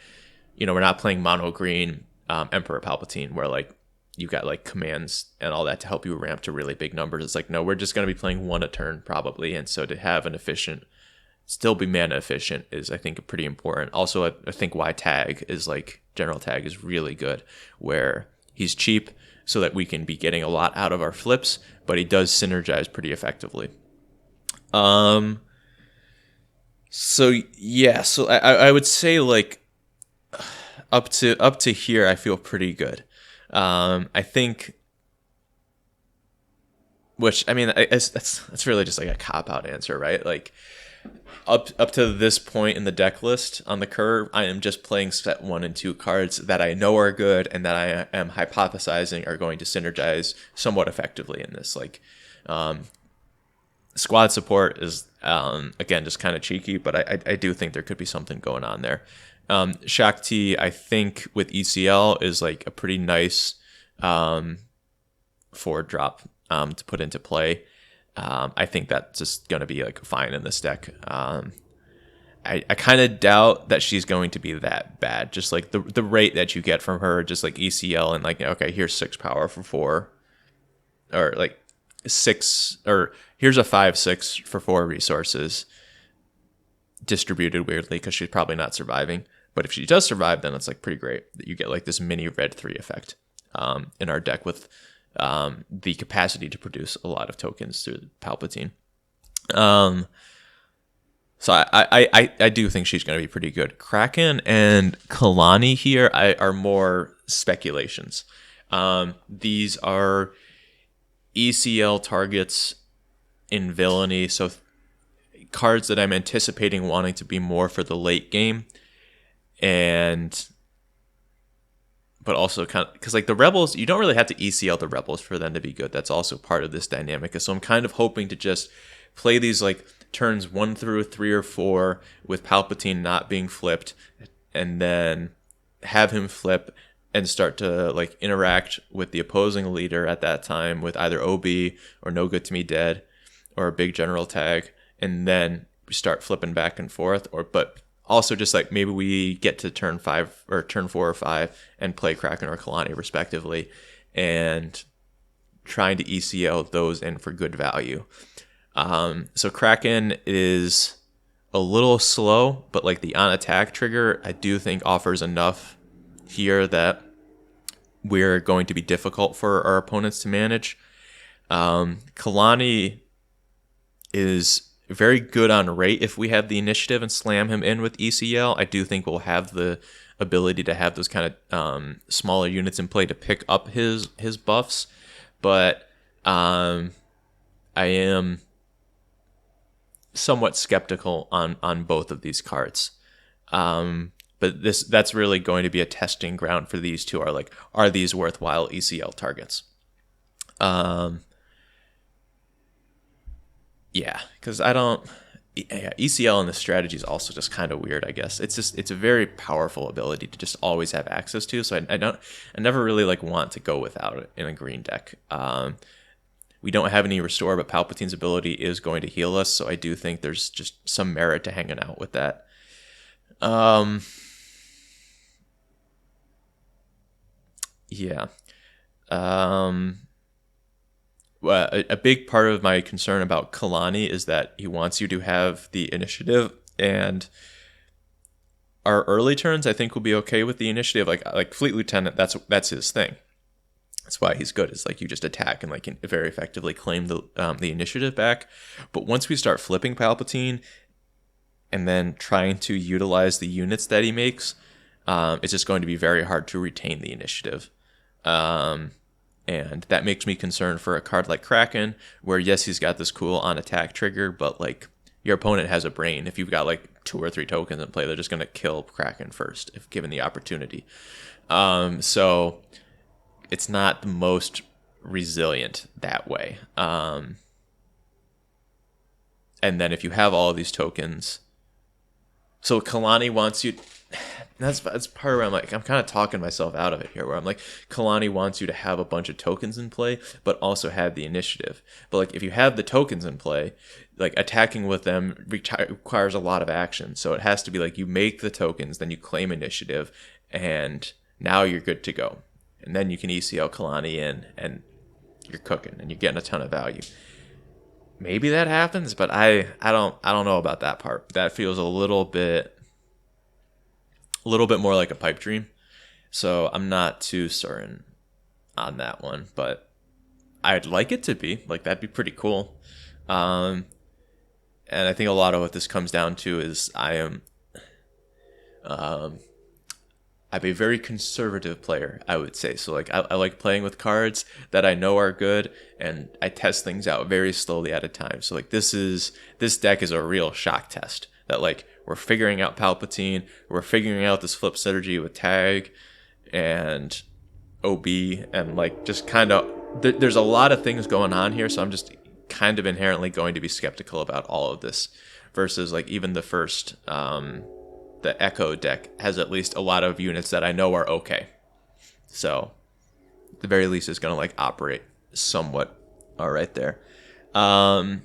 [SPEAKER 1] we're not playing mono green Emperor Palpatine where like you got like commands and all that to help you ramp to really big numbers. It's like, no, we're just going to be playing one a turn probably. And so to have an efficient, still be mana efficient is, I think, pretty important. Also, I think why Tag is like, General Tag is really good, where he's cheap so that we can be getting a lot out of our flips, but he does synergize pretty effectively. So yeah, so I would say like up to here, I feel pretty good. I think, which, I mean, that's really just like a cop-out answer, right? Like up to this point in the deck list on the curve, I am just playing set 1 and 2 cards that I know are good and that I am hypothesizing are going to synergize somewhat effectively in this. Like, squad support is, again, just kind of cheeky, but I do think there could be something going on there. Shakti, I think with ECL is like a pretty nice 4-drop to put into play. I think that's just going to be like fine in this deck. I kind of doubt that she's going to be that bad. Just like the rate that you get from her, just like ECL and like, okay, here's 6 power for 4, or like 6, or here's a 5/6 for 4 resources, distributed weirdly because she's probably not surviving. But if she does survive, then it's like pretty great that you get like this mini red 3 effect in our deck with the capacity to produce a lot of tokens through Palpatine. So I do think she's going to be pretty good. Kraken and Kalani here are more speculations. These are ECL targets in villainy, so cards that I'm anticipating wanting to be more for the late game, but also kind of because like the rebels, you don't really have to ECL the rebels for them to be good. That's also part of this dynamic. So I'm kind of hoping to just play these like turns 1 through 3 or 4 with Palpatine not being flipped, and then have him flip and start to like interact with the opposing leader at that time with either OB or No Good to Me Dead or a big General Tag, and then we start flipping back and forth. But also just like maybe we get to turn 5 or turn 4 or 5 and play Kraken or Kalani respectively, and trying to ECL those in for good value. So Kraken is a little slow, but like the on attack trigger, I do think offers enough here that we're going to be difficult for our opponents to manage. Kalani is very good on rate if we have the initiative and slam him in with ECL. I do think we'll have the ability to have those kind of smaller units in play to pick up his buffs, but I am somewhat skeptical on both of these cards. But that's really going to be a testing ground for these two. Are these worthwhile ECL targets? Yeah, because ECL in the strategy is also just kind of weird, I guess. It's a very powerful ability to just always have access to, so I never really want to go without it in a green deck. We don't have any restore, but Palpatine's ability is going to heal us, so I do think there's just some merit to hanging out with that. Yeah. Well, a big part of my concern about Kalani is that he wants you to have the initiative, and our early turns I think will be okay with the initiative. Like Fleet Lieutenant, that's his thing. That's why he's good. Is you just attack and can very effectively claim the initiative back. But once we start flipping Palpatine and then trying to utilize the units that he makes, it's just going to be very hard to retain the initiative. And that makes me concerned for a card like Kraken, where yes, he's got this cool on attack trigger, but your opponent has a brain. If you've got 2 or 3 tokens in play, they're just going to kill Kraken first if given the opportunity. So it's not the most resilient that way. And then if you have all of these tokens, so Kalani wants you. That's part where I'm kind of talking myself out of it here, where I'm like, Kalani wants you to have a bunch of tokens in play, but also have the initiative. But like, if you have the tokens in play, like attacking with them requires a lot of action. So it has to be like you make the tokens, then you claim initiative, and now you're good to go. And then you can ECL Kalani in, and you're cooking, and you're getting a ton of value. Maybe that happens, but I don't know about that part. That feels a little bit more like a pipe dream. So I'm not too certain on that one, but I'd like it to be. Like, that'd be pretty cool. And I think a lot of what this comes down to is I'm a very conservative player, I would say. So like I like playing with cards that I know are good, and I test things out very slowly at a time. So like this deck is a real shock test that like we're figuring out Palpatine, we're figuring out this flip synergy with Tag and OB, and like just kind of there's a lot of things going on here. So I'm just kind of inherently going to be skeptical about all of this versus like even the first the Echo deck has at least a lot of units that I know are okay. So at the very least it's going to like operate somewhat all right there. I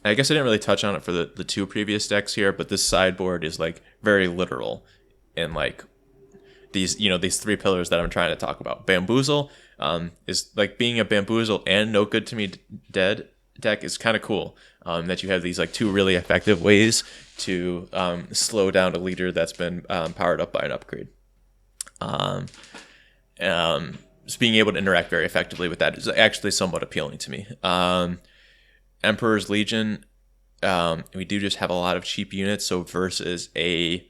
[SPEAKER 1] guess I didn't really touch on it for the two previous decks here, but this sideboard is like very literal in like these, you know, these three pillars that I'm trying to talk about. Bamboozle is like being a Bamboozle and No Good to Me Dead deck is kind of cool. That you have these like two really effective ways to slow down a leader that's been powered up by an upgrade. So being able to interact very effectively with that is actually somewhat appealing to me. Emperor's Legion, we do just have a lot of cheap units. So versus a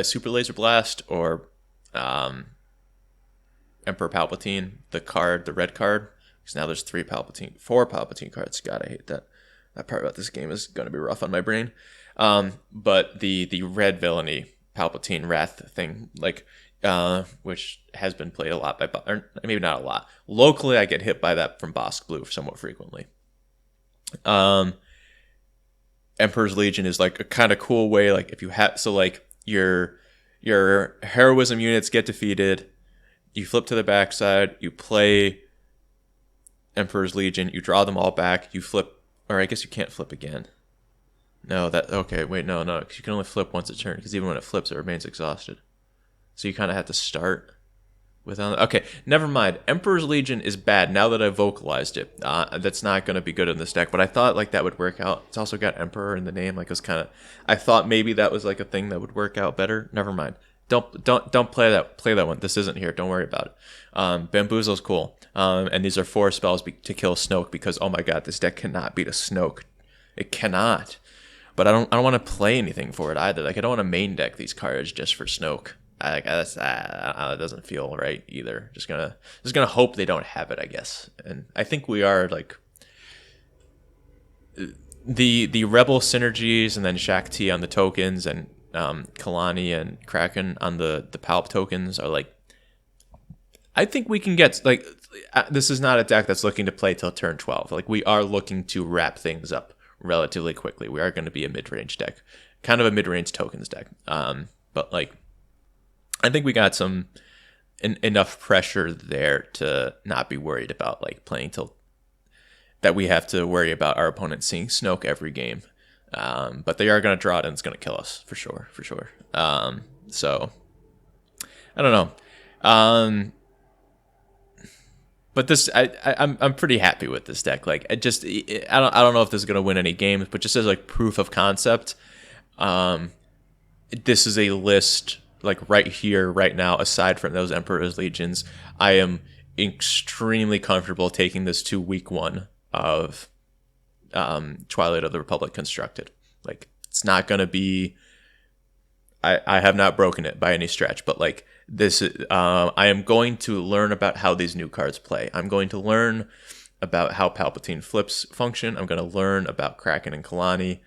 [SPEAKER 1] Super Laser Blast or Emperor Palpatine, the red card. Because now there's four Palpatine cards. God, I hate that. That part about this game is going to be rough on my brain. But the red villainy Palpatine Wrath thing, like, which has been played a lot or maybe not a lot. Locally, I get hit by that from Bosk Blue somewhat frequently. Emperor's Legion is like a kind of cool way, like if you have, so like your heroism units get defeated, you flip to the backside, you play Emperor's Legion, you draw them all back, you flip, or I guess you can't flip again. No, because you can only flip once a turn, because even when it flips, it remains exhausted. So you kind of have to start without. Okay, never mind. Emperor's Legion is bad now that I've vocalized it. That's not going to be good in this deck, but I thought like that would work out. It's also got Emperor in the name. Like it was kind of. I thought maybe that was like a thing that would work out better. Never mind. Don't play that. Play that one. This isn't here. Don't worry about it. Bamboozle's cool. And these are 4 spells to kill Snoke because oh my god, this deck cannot beat a Snoke. It cannot. But I don't want to play anything for it either. Like I don't want to main deck these cards just for Snoke. That doesn't feel right either. Just gonna hope they don't have it, I guess. And I think we are like the Rebel synergies, and then Shakti on the tokens, and Kalani and Kraken on the Palp tokens are like. I think we can get like this is not a deck that's looking to play till turn 12. Like we are looking to wrap things up relatively quickly. We are going to be a mid-range deck, kind of a mid-range tokens deck. But like. I think we got some enough pressure there to not be worried about like playing till that we have to worry about our opponent seeing Snoke every game. But they are going to draw it and it's going to kill us for sure. So I don't know. But this I'm pretty happy with this deck. Like I don't know if this is going to win any games, but just as like proof of concept, this is a list. Like right here, right now, aside from those Emperor's Legions, I am extremely comfortable taking this to week 1 of Twilight of the Republic Constructed. Like, it's not going to be... I have not broken it by any stretch, but like this, I am going to learn about how these new cards play. I'm going to learn about how Palpatine flips function. I'm going to learn about Kraken and Kalani.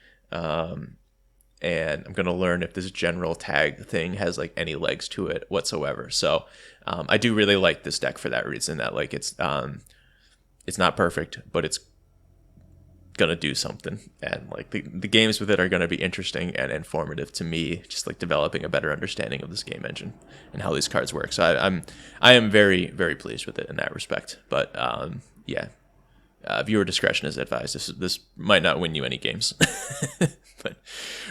[SPEAKER 1] And I'm going to learn if this general tag thing has like any legs to it whatsoever. So I do really like this deck for that reason, that like it's not perfect, but it's gonna do something, and like the games with it are gonna be interesting and informative to me, just like developing a better understanding of this game engine and how these cards work. So I am very, very pleased with it in that respect. But yeah, viewer discretion is advised. This might not win you any games,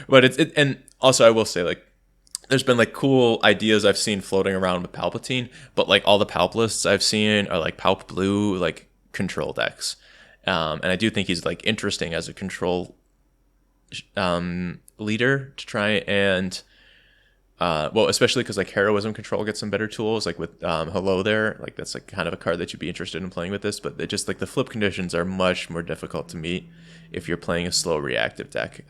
[SPEAKER 1] but it's and also I will say, like, there's been like cool ideas I've seen floating around with Palpatine, but like all the Palp lists I've seen are like Palp Blue, like control decks. And I do think he's like interesting as a control leader to try and well, especially because like heroism control gets some better tools, like with Hello There, like that's like kind of a card that you'd be interested in playing with this, but it just like the flip conditions are much more difficult to meet if you're playing a slow reactive deck.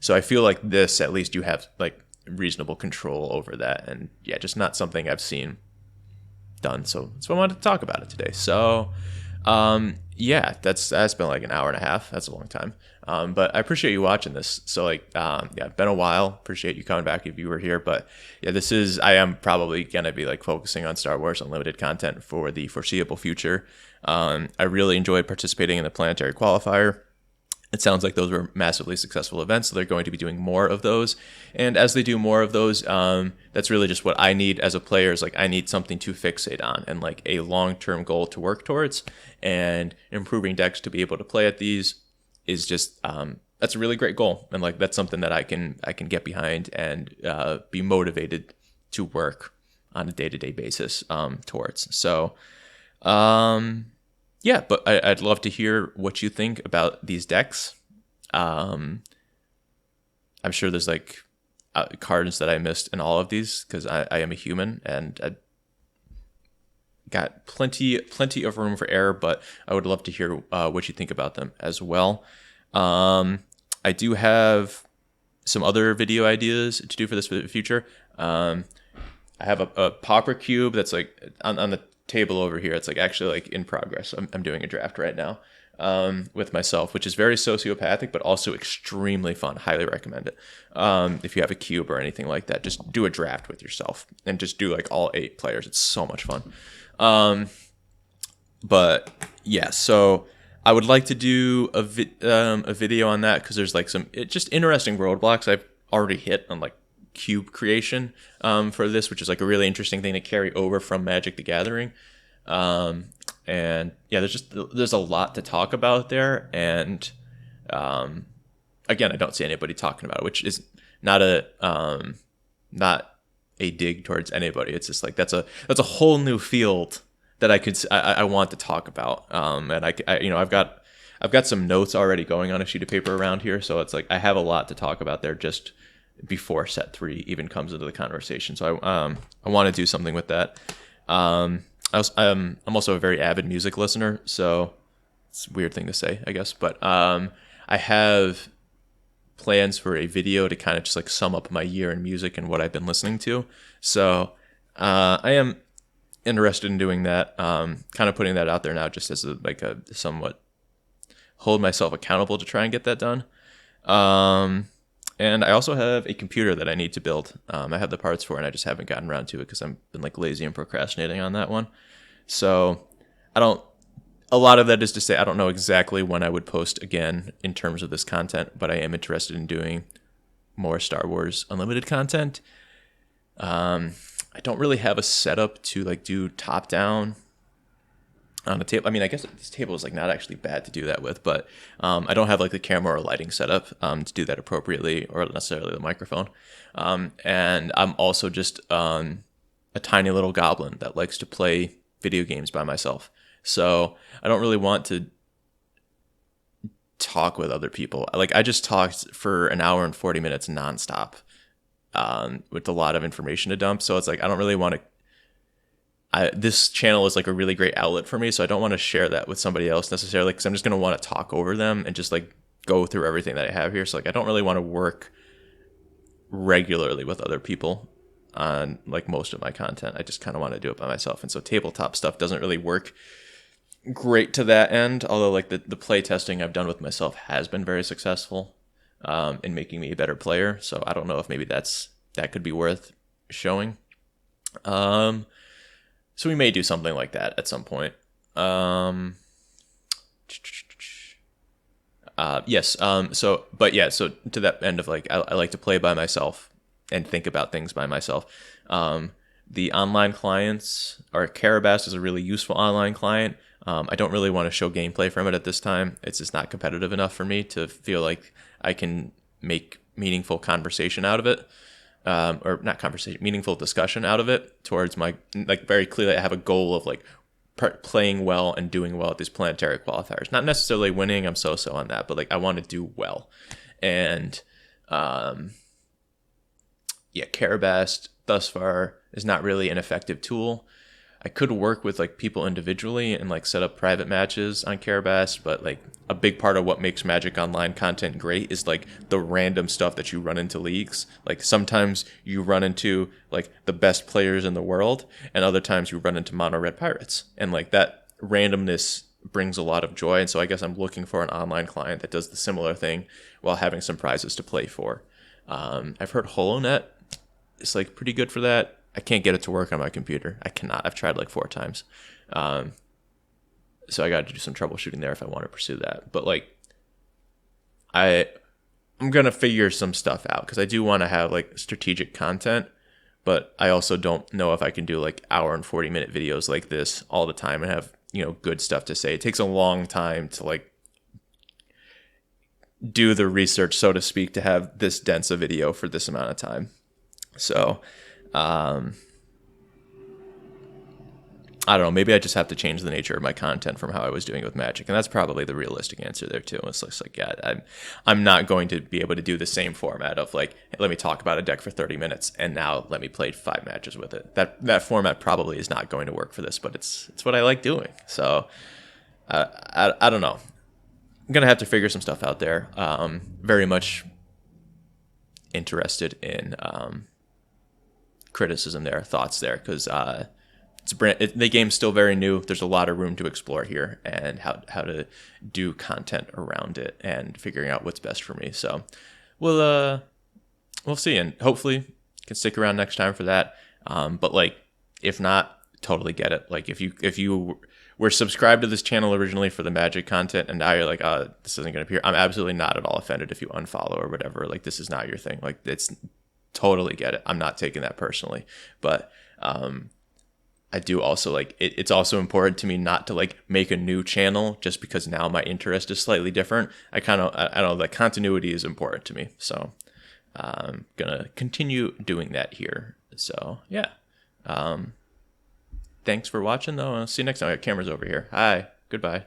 [SPEAKER 1] So I feel like this, at least you have like reasonable control over that, and yeah, just not something I've seen done. So that's why I wanted to talk about it today. So yeah, that's been like an hour and a half. That's a long time. But I appreciate you watching this. So like, yeah, been a while. Appreciate you coming back if you were here. But yeah, I am probably going to be like focusing on Star Wars Unlimited content for the foreseeable future. I really enjoyed participating in the Planetary Qualifier. It sounds like those were massively successful events, so they're going to be doing more of those. And as they do more of those, that's really just what I need as a player, is like I need something to fixate on and like a long-term goal to work towards. And improving decks to be able to play at these is just that's a really great goal, and like that's something that I can get behind and be motivated to work on a day-to-day basis towards. So yeah, but I'd love to hear what you think about these decks. I'm sure there's like cards that I missed in all of these, because I am a human and I got plenty of room for error, but I would love to hear what you think about them as well. I do have some other video ideas to do for this future. I have a pauper cube that's like on the table over here. It's like actually like in progress. I'm doing a draft right now with myself, which is very sociopathic but also extremely fun. Highly recommend it. If you have a cube or anything like that, just do a draft with yourself and just do like all 8 players. It's so much fun. But yeah, so I would like to do a video on that, because there's like some just interesting roadblocks I've already hit on like cube creation for this, which is like a really interesting thing to carry over from Magic the Gathering. And yeah, there's a lot to talk about there, and again, I don't see anybody talking about it, which is not a dig towards anybody. It's just like that's a whole new field that I want to talk about. And I you know, I've got some notes already going on a sheet of paper around here, so it's like I have a lot to talk about there just before set 3 even comes into the conversation. So I want to do something with that. I'm also a very avid music listener, so it's a weird thing to say, I guess, but I have plans for a video to kind of just like sum up my year in music and what I've been listening to. So I am interested in doing that, kind of putting that out there now just as a somewhat hold myself accountable to try and get that done. And I also have a computer that I need to build. I have the parts for it, and I just haven't gotten around to it because I've been like lazy and procrastinating on that one. So a lot of that is to say I don't know exactly when I would post again in terms of this content, but I am interested in doing more Star Wars Unlimited content. I don't really have a setup to like do top down on a table. I mean, I guess this table is like not actually bad to do that with, but I don't have like the camera or lighting setup to do that appropriately, or necessarily the microphone. And I'm also just a tiny little goblin that likes to play video games by myself. So I don't really want to talk with other people. Like I just talked for an hour and 40 minutes nonstop with a lot of information to dump. So it's like I don't really want to. This channel is like a really great outlet for me, so I don't want to share that with somebody else necessarily, because I'm just going to want to talk over them and just like go through everything that I have here. So like I don't really want to work regularly with other people on like most of my content. I just kind of want to do it by myself, and so tabletop stuff doesn't really work great to that end, although like the play testing I've done with myself has been very successful in making me a better player. So I don't know if maybe that could be worth showing. So we may do something like that at some point. Yes. So to that end of like, I like to play by myself and think about things by myself. The online clients, or Carabast is a really useful online client. I don't really want to show gameplay from it at this time. It's just not competitive enough for me to feel like I can make meaningful conversation out of it. Or not conversation, meaningful discussion out of it towards my, like, very clearly I have a goal of like playing well and doing well at these planetary qualifiers. Not necessarily winning, I'm so on that, but like I want to do well. And Carabast thus far is not really an effective tool. I could work with like people individually and like set up private matches on Carabast, but like a big part of what makes Magic Online content great is like the random stuff that you run into leagues. Like sometimes you run into like the best players in the world, and other times you run into mono red pirates, and like that randomness brings a lot of joy. And so I guess I'm looking for an online client that does the similar thing while having some prizes to play for. I've heard HoloNet is like pretty good for that. I can't get it to work on my computer. I cannot. I've tried like 4 times. So I got to do some troubleshooting there if I want to pursue that. But like, I'm going to figure some stuff out because I do want to have like strategic content, but I also don't know if I can do like hour and 40-minute videos like this all the time and have, good stuff to say. It takes a long time to like do the research, so to speak, to have this dense a video for this amount of time. So, I don't know. Maybe I just have to change the nature of my content from how I was doing with Magic, and that's probably the realistic answer there too. It's just like, I'm not going to be able to do the same format of like, hey, let me talk about a deck for 30 minutes, and now let me play 5 matches with it. That format probably is not going to work for this, but it's what I like doing. So, I don't know. I'm gonna have to figure some stuff out there. Very much interested in criticism there, thoughts there, because the game's still very new. There's a lot of room to explore here, and how to do content around it and figuring out what's best for me. So we'll see, and hopefully can stick around next time for that. But like, if not, totally get it. Like if you were subscribed to this channel originally for the Magic content, and now you're like, this isn't gonna appear, I'm absolutely not at all offended if you unfollow or whatever. Like, this is not your thing. Like, it's totally get it. I'm not taking that personally, but I do also like it's also important to me not to like make a new channel just because now my interest is slightly different. I don't know, like continuity is important to me. So I'm gonna continue doing that here. So yeah. Thanks for watching though. I'll see you next time. I got cameras over here. Hi. Goodbye.